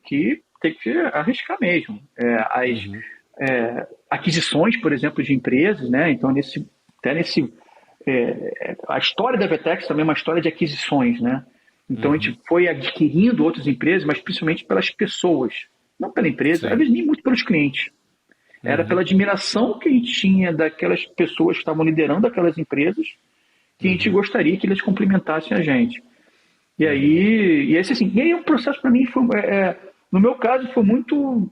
Speaker 2: que tem que arriscar mesmo. Aquisições, por exemplo, de empresas, né? Então, a história da Vetex também é uma história de aquisições, né? Então, a gente foi adquirindo outras empresas, mas principalmente pelas pessoas, não pela empresa, às vezes nem muito pelos clientes. Era pela admiração que a gente tinha daquelas pessoas que estavam liderando aquelas empresas, que a gente gostaria que eles cumprimentassem a gente. E aí, o processo para mim foi, no meu caso, foi muito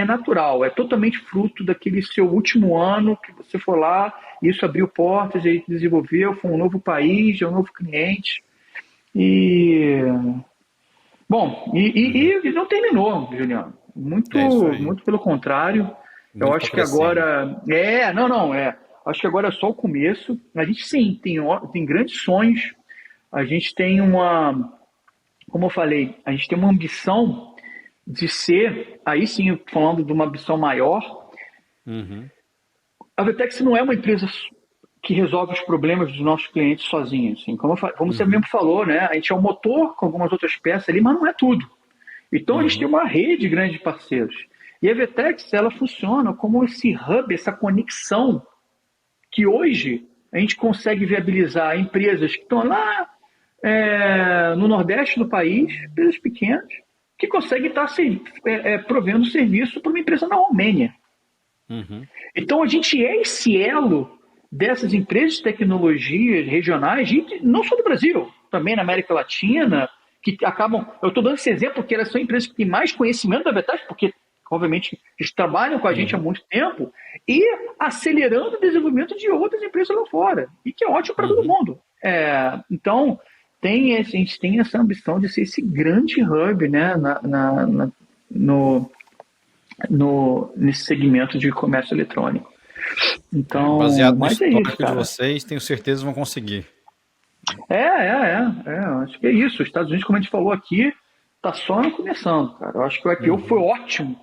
Speaker 2: natural, é totalmente fruto daquele seu último ano que você foi lá, isso abriu portas, aí desenvolveu, foi um novo país, um novo cliente. Bom, e não terminou, Juliano. Muito pelo contrário. Eu acho que agora. Acho que agora é só o começo. A gente sim tem grandes sonhos. A gente tem como eu falei, a gente tem uma ambição de ser, aí sim, falando de uma ambição maior. A Vetex não é uma empresa que resolve os problemas dos nossos clientes sozinha. Assim. Como você mesmo falou, né? A gente é um motor com algumas outras peças ali, mas não é tudo. Então a gente tem uma rede grande de parceiros. E a Vetex, ela funciona como esse hub, essa conexão que hoje a gente consegue viabilizar empresas que estão lá no Nordeste do país, empresas pequenas, que conseguem estar provendo serviço para uma empresa na Romênia. Então a gente é esse elo dessas empresas de tecnologias regionais, não só do Brasil, também na América Latina, que acabam... Eu estou dando esse exemplo porque elas são empresas que têm mais conhecimento da Vetex, porque obviamente, eles trabalham com a gente há muito tempo e acelerando o desenvolvimento de outras empresas lá fora. E que é ótimo para todo mundo. Então, a gente tem essa ambição de ser esse grande hub, né, nesse segmento de comércio eletrônico. Então,
Speaker 1: baseado no histórico de vocês, tenho certeza que vão conseguir.
Speaker 2: Acho que é isso. Os Estados Unidos, como a gente falou aqui, está só começando, cara. Eu acho que o IPO foi ótimo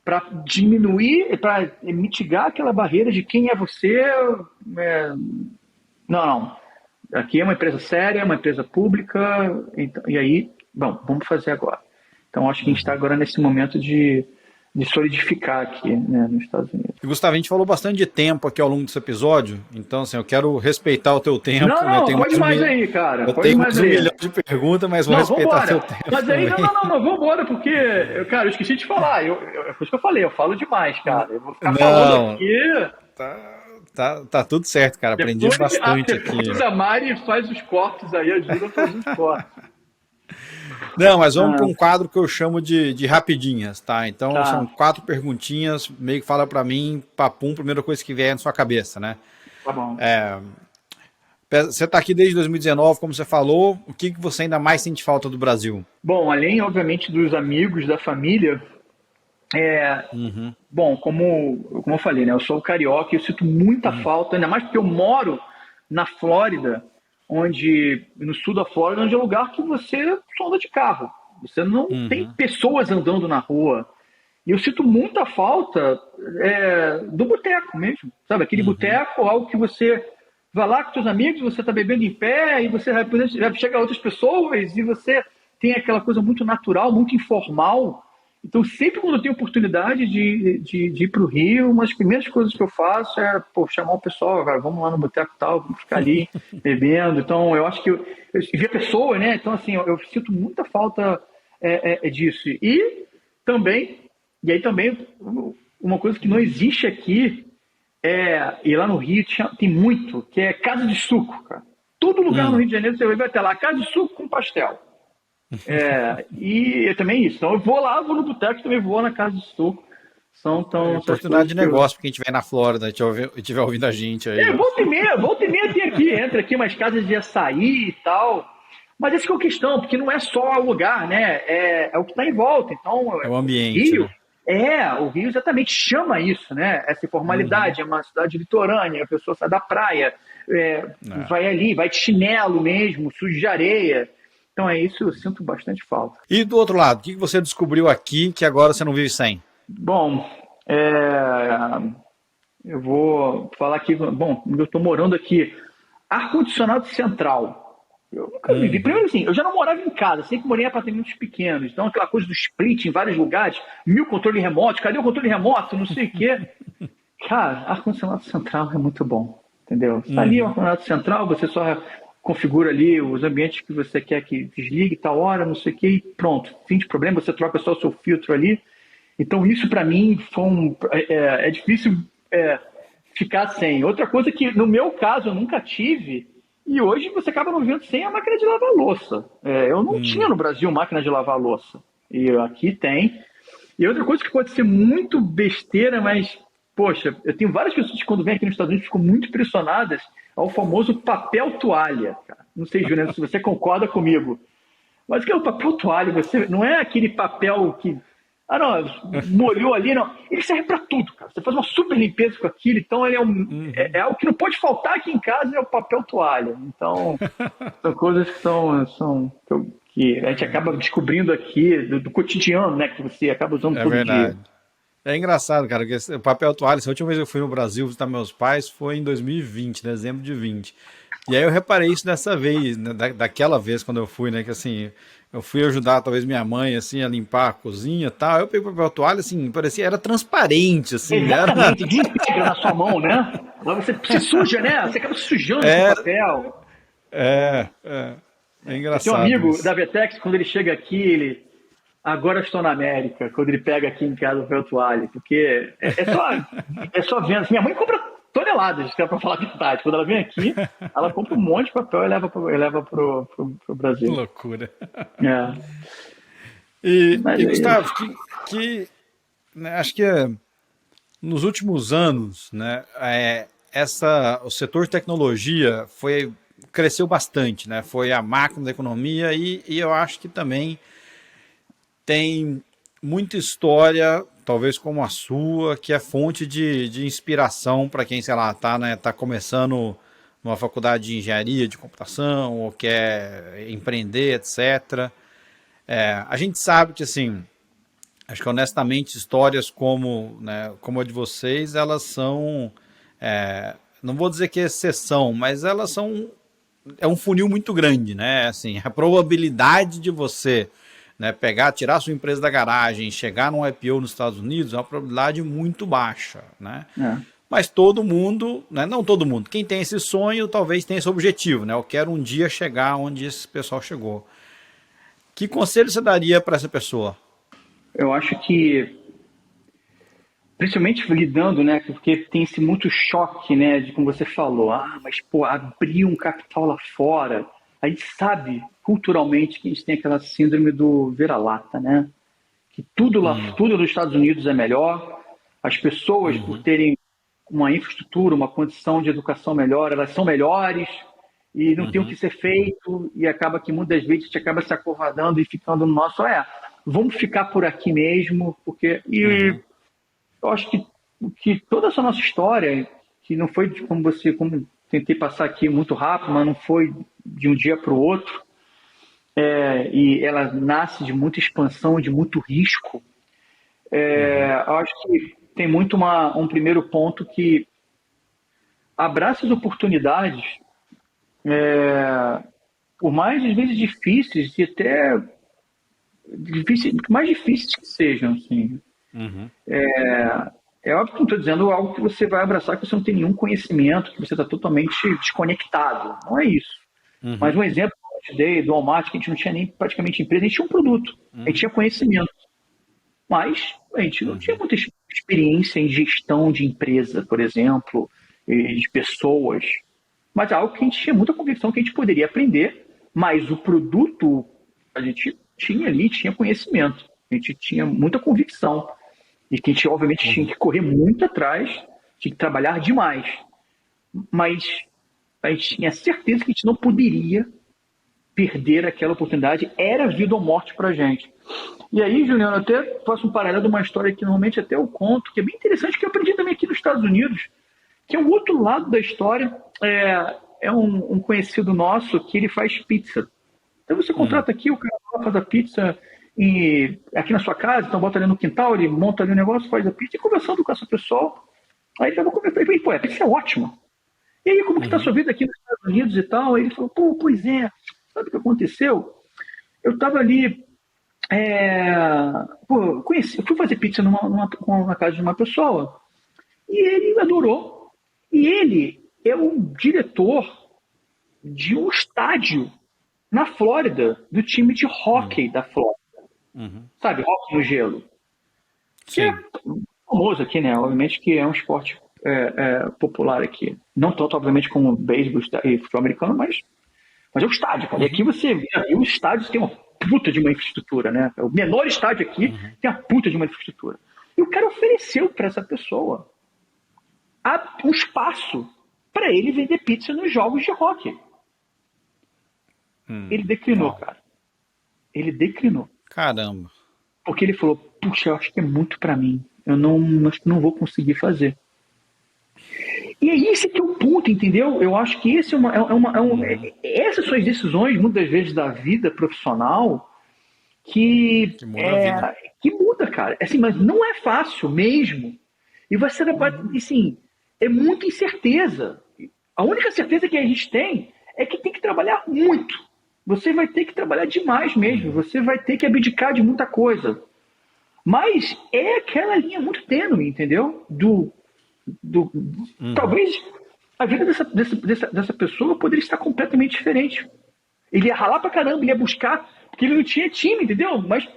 Speaker 2: para diminuir, para mitigar aquela barreira de quem é você. Não. Aqui é uma empresa séria, uma empresa pública, então, e aí, vamos fazer agora. Então, acho que a gente está agora nesse momento de solidificar aqui, né, nos Estados Unidos.
Speaker 1: E, Gustavo, a gente falou bastante de tempo aqui ao longo desse episódio, então, assim, eu quero respeitar o teu tempo.
Speaker 2: Não, pode mais aí, cara.
Speaker 1: Eu tenho mais 1 milhão de perguntas, mas vou respeitar o teu tempo.
Speaker 2: Mas aí, não, vamos embora, porque, cara, eu esqueci de falar. Foi isso que eu falei, eu falo demais, cara. Eu vou ficar falando aqui.
Speaker 1: Tá tudo certo, cara. Aprendi bastante aqui.
Speaker 2: A Mari faz os cortes aí, ajuda a fazer os cortes.
Speaker 1: Não, mas vamos para um quadro que eu chamo de rapidinhas, tá? Então são 4 perguntinhas, meio que fala para mim, papum, primeira coisa que vier na sua cabeça, né?
Speaker 2: Tá bom.
Speaker 1: Você está aqui desde 2019, como você falou, o que você ainda mais sente falta do Brasil?
Speaker 2: Bom, além, obviamente, dos amigos, da família, bom, como eu falei, né? Eu sou carioca e eu sinto muita falta, ainda mais porque eu moro na Flórida, no sul da Flórida, onde é um lugar que você só anda de carro. Você não tem pessoas andando na rua. E eu sinto muita falta do boteco mesmo. Sabe? Aquele boteco, algo que você vai lá com seus amigos, você está bebendo em pé, e você vai chegar outras pessoas, e você tem aquela coisa muito natural, muito informal. Então, sempre quando eu tenho oportunidade de ir para o Rio, uma das primeiras coisas que eu faço é chamar o pessoal, cara, vamos lá no boteco e tal, vamos ficar ali bebendo. Então, eu acho que eu vi a pessoa, né? Então, assim, eu sinto muita falta disso. E aí também, uma coisa que não existe aqui, e lá no Rio tem muito, que é casa de suco, cara. Todo lugar no Rio de Janeiro você vai ter lá casa de suco com pastel. E também isso. Então eu vou no boteco, também vou na casa de suco. São
Speaker 1: oportunidade de negócio para quem estiver na Flórida e estiver ouvindo a gente aí.
Speaker 2: Volta e meia tem aqui, entra aqui umas casas de açaí e tal. Mas essa que é a questão, porque não é só o lugar, né? É o que está em volta. Então,
Speaker 1: é o ambiente.
Speaker 2: Rio, o Rio exatamente chama isso, né? Essa informalidade, é uma cidade litorânea, a pessoa sai da praia, vai ali, vai de chinelo mesmo, sujo de areia. Então é isso, eu sinto bastante falta.
Speaker 1: E do outro lado, o que você descobriu aqui que agora você não vive sem?
Speaker 2: Bom, eu vou falar aqui, bom, eu estou morando aqui, ar-condicionado central. Eu nunca vivi. Primeiro assim, eu já não morava em casa, sempre morei em apartamentos pequenos. Então aquela coisa do split em vários lugares, 1000 controle remoto, cadê o controle remoto, não sei o quê. Cara, ar-condicionado central é muito bom, entendeu? Está ali o ar-condicionado central, você só configura ali os ambientes que você quer que desligue tal hora, não sei o quê, e pronto. Fim de problema, você troca só o seu filtro ali. Então isso para mim foi é difícil ficar sem. Outra coisa que no meu caso eu nunca tive, e hoje você acaba não vendo sem a máquina de lavar louça. Eu não tinha no Brasil máquina de lavar louça, e aqui tem. E outra coisa que pode ser muito besteira, mas, poxa, eu tenho várias pessoas que quando vêm aqui nos Estados Unidos ficam muito impressionadas ao famoso papel toalha. Cara. Não sei, Juliano, se você concorda comigo. Mas o que é o papel toalha? Você, não é aquele papel que... Ah, não, molhou ali, não. Ele serve para tudo, cara. Você faz uma super limpeza com aquilo, então ele é algo que não pode faltar aqui em casa, é o papel toalha. Então, são coisas que a gente acaba descobrindo aqui do cotidiano, né? Que você acaba usando todo
Speaker 1: Verdade.
Speaker 2: dia.
Speaker 1: É engraçado, cara, que o papel toalha, a última vez que eu fui no Brasil visitar meus pais foi em 2020, dezembro de 20. E aí eu reparei isso dessa vez, né, daquela vez quando eu fui, né, que assim, eu fui ajudar talvez minha mãe, assim, a limpar a cozinha e tal, eu peguei o papel toalha, assim, parecia, era transparente, assim, né,
Speaker 2: Exatamente, desintegra na sua mão, né? Agora você se suja, né? Você acaba se sujando com o papel.
Speaker 1: é
Speaker 2: Eu tenho um
Speaker 1: engraçado
Speaker 2: amigo da
Speaker 1: isso.
Speaker 2: Vetex, quando ele chega aqui, ele. Agora estou na América, quando ele pega aqui em casa o papel toalha, porque é só venda. Minha mãe compra toneladas, que é para falar a verdade. Quando ela vem aqui, ela compra um monte de papel e leva pro
Speaker 1: Que
Speaker 2: Brasil.
Speaker 1: loucura.
Speaker 2: É,
Speaker 1: E
Speaker 2: mas é
Speaker 1: Gustavo,
Speaker 2: isso.
Speaker 1: né, acho que nos últimos anos, né, o setor de tecnologia cresceu bastante, né? Foi a máquina da economia e eu acho que também tem muita história, talvez como a sua, que é fonte de inspiração para quem, sei lá, tá começando numa faculdade de engenharia de computação ou quer empreender, etc. A gente sabe que, assim, acho que honestamente histórias como, né, como a de vocês, elas são, não vou dizer que é exceção, mas elas são, é um funil muito grande, né? Assim, a probabilidade de você, né, tirar sua empresa da garagem, chegar num IPO nos Estados Unidos é uma probabilidade muito baixa, né?
Speaker 2: É.
Speaker 1: Mas todo mundo, né, não todo mundo, quem tem esse sonho talvez tenha esse objetivo, né? Eu quero um dia chegar onde esse pessoal chegou. Que conselho você daria para essa pessoa?
Speaker 2: Eu acho que, principalmente lidando, né, porque tem esse muito choque, né, de como você falou, mas pô, abrir um capital lá fora, a gente sabe culturalmente que a gente tem aquela síndrome do vira-lata, né, que tudo nos Estados Unidos é melhor, as pessoas por terem uma infraestrutura, uma condição de educação melhor, elas são melhores e não tem o que ser feito e acaba que muitas vezes a gente acaba se acovardando e ficando no nosso, vamos ficar por aqui mesmo, porque eu acho que toda essa nossa história, que não foi como tentei passar aqui muito rápido, mas não foi de um dia para o outro, e ela nasce de muita expansão, de muito risco. Eu acho que tem muito um primeiro ponto que abraça as oportunidades, por mais às vezes difíceis e até mais difíceis que sejam, assim. É óbvio que não estou dizendo algo que você vai abraçar que você não tem nenhum conhecimento, que você está totalmente desconectado. Não é isso. Mas um exemplo que eu te dei do Walmart, que a gente não tinha nem praticamente empresa, a gente tinha um produto, a gente tinha conhecimento. Mas a gente não tinha muita experiência em gestão de empresa, por exemplo, e de pessoas. Mas é algo que a gente tinha muita convicção que a gente poderia aprender, mas o produto a gente tinha ali, tinha conhecimento. A gente tinha muita convicção. E que a gente, obviamente, tinha que correr muito atrás, tinha que trabalhar demais. Mas a gente tinha certeza que a gente não poderia perder aquela oportunidade. Era vida ou morte para a gente. E aí, Juliano, eu até faço um paralelo de uma história que normalmente até eu conto, que é bem interessante, que eu aprendi também aqui nos Estados Unidos, que é o outro lado da história. É um conhecido nosso que ele faz pizza. Aí você contrata aqui, o cara faz a pizza aqui na sua casa, então bota ali no quintal, ele monta ali o negócio, faz a pizza, e conversando com essa pessoa, aí eu vou comer, pô, a pizza é ótima. E aí, como que tá a sua vida aqui nos Estados Unidos e tal? Aí ele falou, pô, pois é, sabe o que aconteceu? Eu tava ali, eu fui fazer pizza na casa de uma pessoa, e ele adorou. E ele é o diretor de um estádio na Flórida, do time de hóquei da Flórida. Sabe, hóquei no gelo. Que é famoso aqui, né? Obviamente que é um esporte popular aqui. Não tanto, obviamente, como beisebol e futebol americano, mas é um estádio, cara. E aqui você vê, os estádios têm uma puta de uma infraestrutura, né? O menor estádio aqui tem a puta de uma infraestrutura. E o cara ofereceu para essa pessoa um espaço para ele vender pizza nos jogos de hóquei. Ele declinou, cara. Ele declinou.
Speaker 1: Caramba.
Speaker 2: Porque ele falou, puxa, eu acho que é muito para mim. Acho que não vou conseguir fazer. E é esse que é o ponto, entendeu? Eu acho que esse essas são as decisões, muitas vezes, da vida profissional que muda, cara. Assim, mas não é fácil mesmo. E você assim, é muita incerteza. A única certeza que a gente tem é que tem que trabalhar muito. Você vai ter que trabalhar demais mesmo. Você vai ter que abdicar de muita coisa. Mas é aquela linha muito tênue, entendeu? Talvez a vida dessa pessoa poderia estar completamente diferente. Ele ia ralar pra caramba, ele ia buscar, porque ele não tinha time, entendeu? Mas,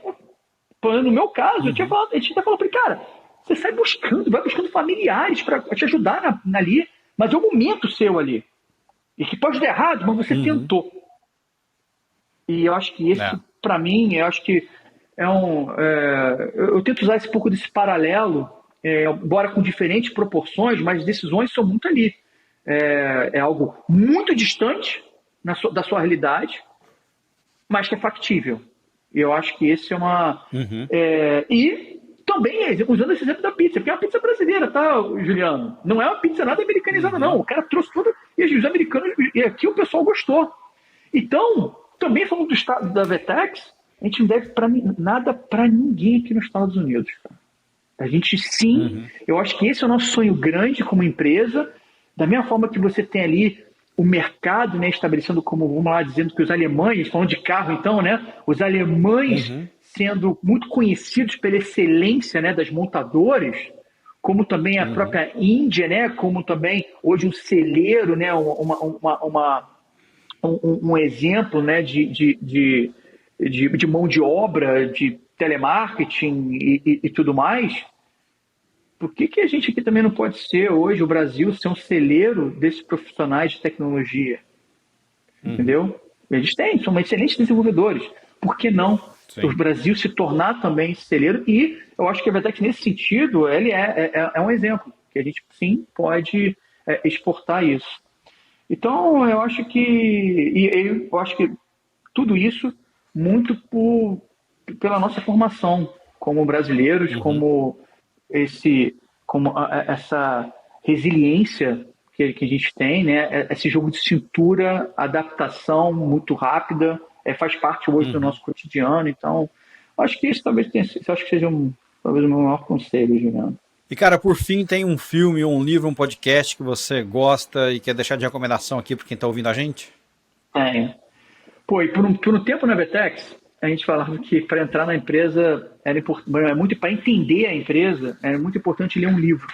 Speaker 2: no meu caso, eu tinha falado pra ele, cara, você sai buscando, vai buscando familiares para te ajudar ali, mas é um momento seu ali. E que pode dar errado, mas você tentou. E eu acho que esse, para mim, eu acho que eu tento usar esse pouco desse paralelo, embora com diferentes proporções, mas as decisões são muito ali. É algo muito distante da sua realidade, mas que é factível. E eu acho que esse é uma... e também, usando esse exemplo da pizza, porque é uma pizza brasileira, tá, Juliano? Não é uma pizza nada americanizada, não. O cara trouxe tudo, e os americanos, e aqui o pessoal gostou. Então, também falando do estado da Vetex, a gente não deve nada para ninguém aqui nos Estados Unidos, cara. A gente sim, eu acho que esse é o nosso sonho grande como empresa, da mesma forma que você tem ali o mercado, né, estabelecendo como, vamos lá, dizendo que os alemães, falando de carro então, né, os alemães sendo muito conhecidos pela excelência, né, das montadoras, como também a própria Índia, né, como também hoje um celeiro, né, um exemplo, né, de mão de obra, de telemarketing e tudo mais. Por que a gente aqui também não pode ser, hoje, o Brasil, ser um celeiro desses profissionais de tecnologia? Entendeu? Eles são excelentes desenvolvedores. Por que não o Brasil se tornar também celeiro? E eu acho que a Vetex, nesse sentido, ele é um exemplo, que a gente, sim, pode exportar isso. Então, eu acho que tudo isso muito pela nossa formação como brasileiros, como essa resiliência que a gente tem, né? Esse jogo de cintura, adaptação muito rápida, faz parte hoje do nosso cotidiano. Então, acho que isso talvez seja talvez o meu maior conselho, Juliano.
Speaker 1: E, cara, por fim, tem um filme, um livro, um podcast que você gosta e quer deixar de recomendação aqui para quem está ouvindo a gente?
Speaker 2: Tem. Pô, e por um tempo na Vetex, a gente falava que para entrar na empresa para entender a empresa, era muito importante ler um livro.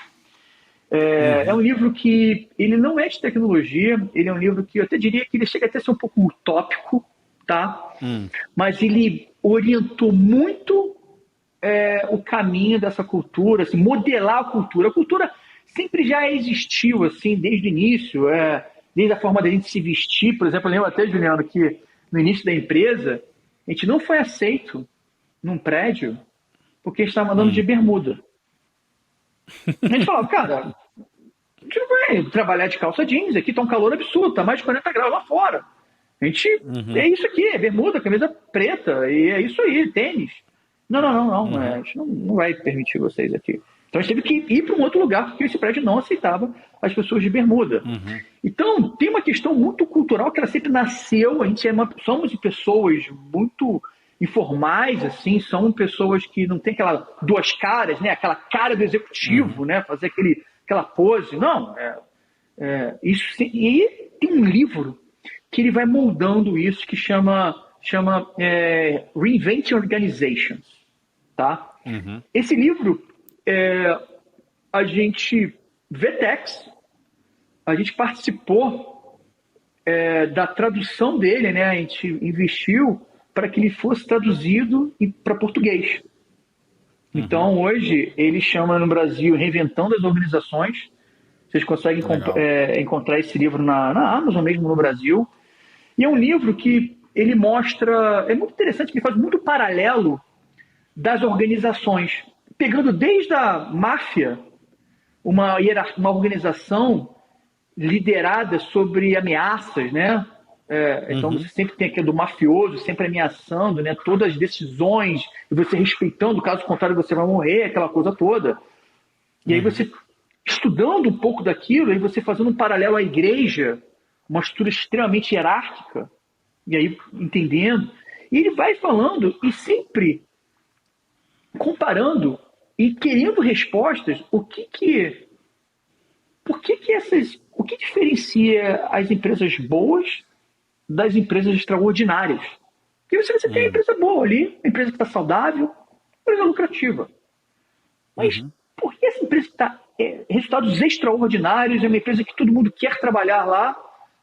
Speaker 2: É um livro que ele não é de tecnologia, ele é um livro que eu até diria que ele chega até a ser um pouco utópico, tá? Mas ele orientou muito o caminho dessa cultura, assim, modelar a cultura. A cultura sempre já existiu, assim, desde o início, desde a forma da gente se vestir. Por exemplo, eu lembro até, Juliano, que no início da empresa, a gente não foi aceito num prédio porque a gente estava andando de bermuda. A gente falava, cara, a gente não vai trabalhar de calça jeans, aqui tá um calor absurdo, tá mais de 40 graus lá fora. A gente, é isso aqui, é bermuda, camisa preta, e é isso aí, tênis. Não, a gente não vai permitir vocês aqui. Então a gente teve que ir para um outro lugar, porque esse prédio não aceitava as pessoas de bermuda. Então tem uma questão muito cultural que ela sempre nasceu, a gente somos pessoas muito informais, assim, são pessoas que não tem aquela duas caras, né? Aquela cara do executivo, né? Fazer aquela pose. Não, isso. E tem um livro que ele vai moldando isso, que chama Reinventing Organizations, tá? Esse livro, a gente, VTEX, a gente participou da tradução dele, né? A gente investiu para que ele fosse traduzido para português. Então, hoje, ele chama no Brasil Reinventando as Organizações. Vocês conseguem encontrar esse livro na Amazon mesmo no Brasil. E é um livro que ele mostra... É muito interessante, que ele faz muito paralelo das organizações. Pegando desde a máfia, uma organização liderada sobre ameaças, né? Então você sempre tem aquele do mafioso, sempre ameaçando, né? Todas as decisões, e você respeitando, caso contrário você vai morrer, aquela coisa toda. E aí você, estudando um pouco daquilo, aí você fazendo um paralelo à igreja, uma estrutura extremamente hierárquica, e aí entendendo, e ele vai falando e sempre comparando e querendo respostas, o que diferencia as empresas boas das empresas extraordinárias? Porque você tem uma empresa boa ali, uma empresa que está saudável, uma empresa lucrativa. Mas por que essa empresa que está resultados extraordinários, é uma empresa que todo mundo quer trabalhar lá?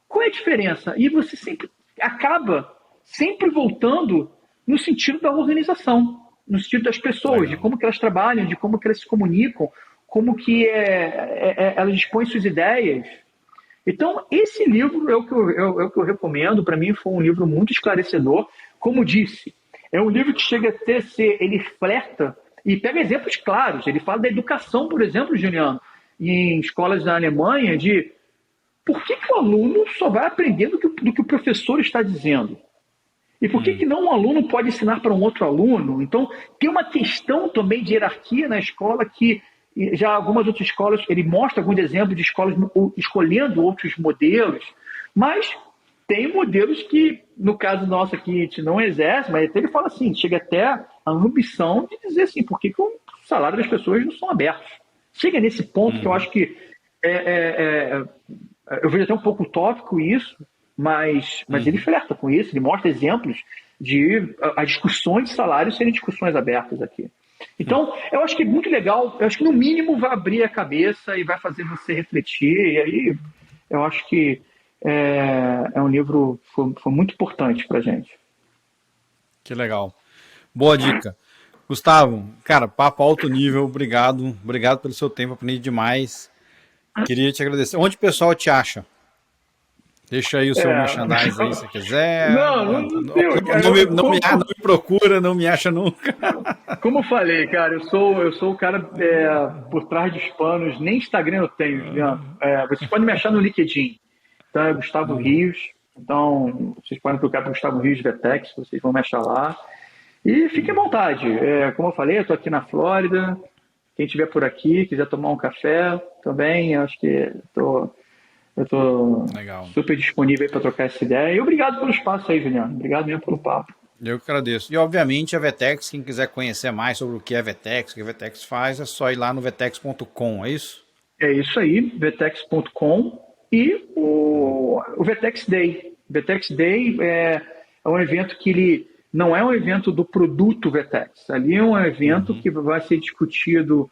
Speaker 2: Qual é a diferença? E você sempre acaba voltando no sentido da organização, no sentido das pessoas, de como que elas trabalham, de como que elas se comunicam, como que elas expõem suas ideias. Então, esse livro é o que eu recomendo. Para mim, foi um livro muito esclarecedor. Como disse, é um livro que chega a ser, ele flerta e pega exemplos claros. Ele fala da educação, por exemplo, Juliano, em escolas da Alemanha, de por que o aluno só vai aprender do que o professor está dizendo? E por que não um aluno pode ensinar para um outro aluno? Então, tem uma questão também de hierarquia na escola que já algumas outras escolas, ele mostra alguns exemplos de escolas escolhendo outros modelos, mas tem modelos que, no caso nosso aqui, a gente não exerce, mas ele fala assim, chega até a ambição de dizer assim, por que o salário das pessoas não são abertos? Chega nesse ponto que eu acho que eu vejo até um pouco utópico isso, mas ele flerta com isso, ele mostra exemplos de as discussões de salário serem discussões abertas aqui. Então, eu acho que é muito legal, eu acho que no mínimo vai abrir a cabeça e vai fazer você refletir, e aí eu acho que é um livro que foi muito importante pra gente.
Speaker 1: Que legal. Boa dica. Gustavo, cara, papo alto nível, obrigado pelo seu tempo, aprendi demais. Queria te agradecer. Onde o pessoal te acha? Deixa aí o seu merchandise aí, se quiser. Não me procura, não me acha nunca.
Speaker 2: Como eu falei, cara, eu sou o cara por trás dos panos, nem Instagram eu tenho. Vocês podem me achar no LinkedIn. Então, é Gustavo Rios. Então, vocês podem procurar para Gustavo Rios VTEX, vocês vão me achar lá. E fiquem à vontade. Como eu falei, eu estou aqui na Flórida. Quem estiver por aqui, quiser tomar um café também, acho que eu estou super disponível para trocar essa ideia. E obrigado pelo espaço aí, Juliano. Obrigado mesmo pelo papo.
Speaker 1: Eu que agradeço. E, obviamente, a VTEX, quem quiser conhecer mais sobre o que é a VTEX, o que a VTEX faz, é só ir lá no vtex.com, é isso?
Speaker 2: É isso aí, vtex.com e o VTEX Day. VTEX Day é um evento que ele não é um evento do produto VTEX. Ali é um evento que vai ser discutido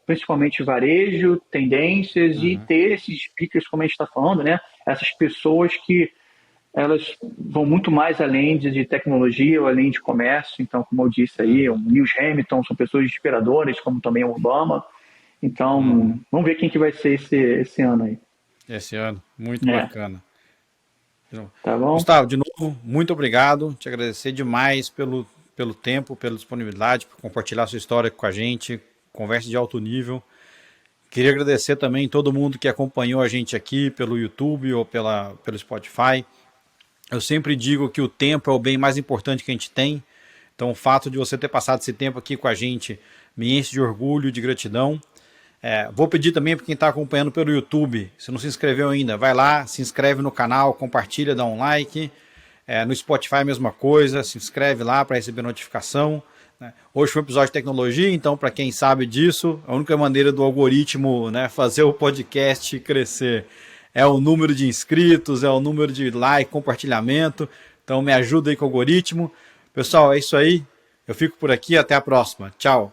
Speaker 2: principalmente varejo, tendências e ter esses speakers, como a gente está falando, né? Essas pessoas que elas vão muito mais além de tecnologia ou além de comércio. Então, como eu disse aí, o Lewis Hamilton são pessoas inspiradoras, como também o Obama. Então, vamos ver quem que vai ser esse ano aí.
Speaker 1: Esse ano, muito bacana.
Speaker 2: Tá bom?
Speaker 1: Gustavo, de novo, muito obrigado. Te agradecer demais pelo tempo, pela disponibilidade, por compartilhar sua história com a gente, conversa de alto nível. Queria agradecer também todo mundo que acompanhou a gente aqui pelo YouTube ou pelo Spotify. Eu sempre digo que o tempo é o bem mais importante que a gente tem. Então, o fato de você ter passado esse tempo aqui com a gente me enche de orgulho, de gratidão. Vou pedir também para quem está acompanhando pelo YouTube, se não se inscreveu ainda, vai lá, se inscreve no canal, compartilha, dá um like. No Spotify a mesma coisa, se inscreve lá para receber notificação. Né? Hoje foi um episódio de tecnologia, então para quem sabe disso, a única maneira do algoritmo, né, fazer o podcast crescer é o número de inscritos, é o número de like, compartilhamento. Então me ajuda aí com o algoritmo. Pessoal, é isso aí. Eu fico por aqui, até a próxima. Tchau.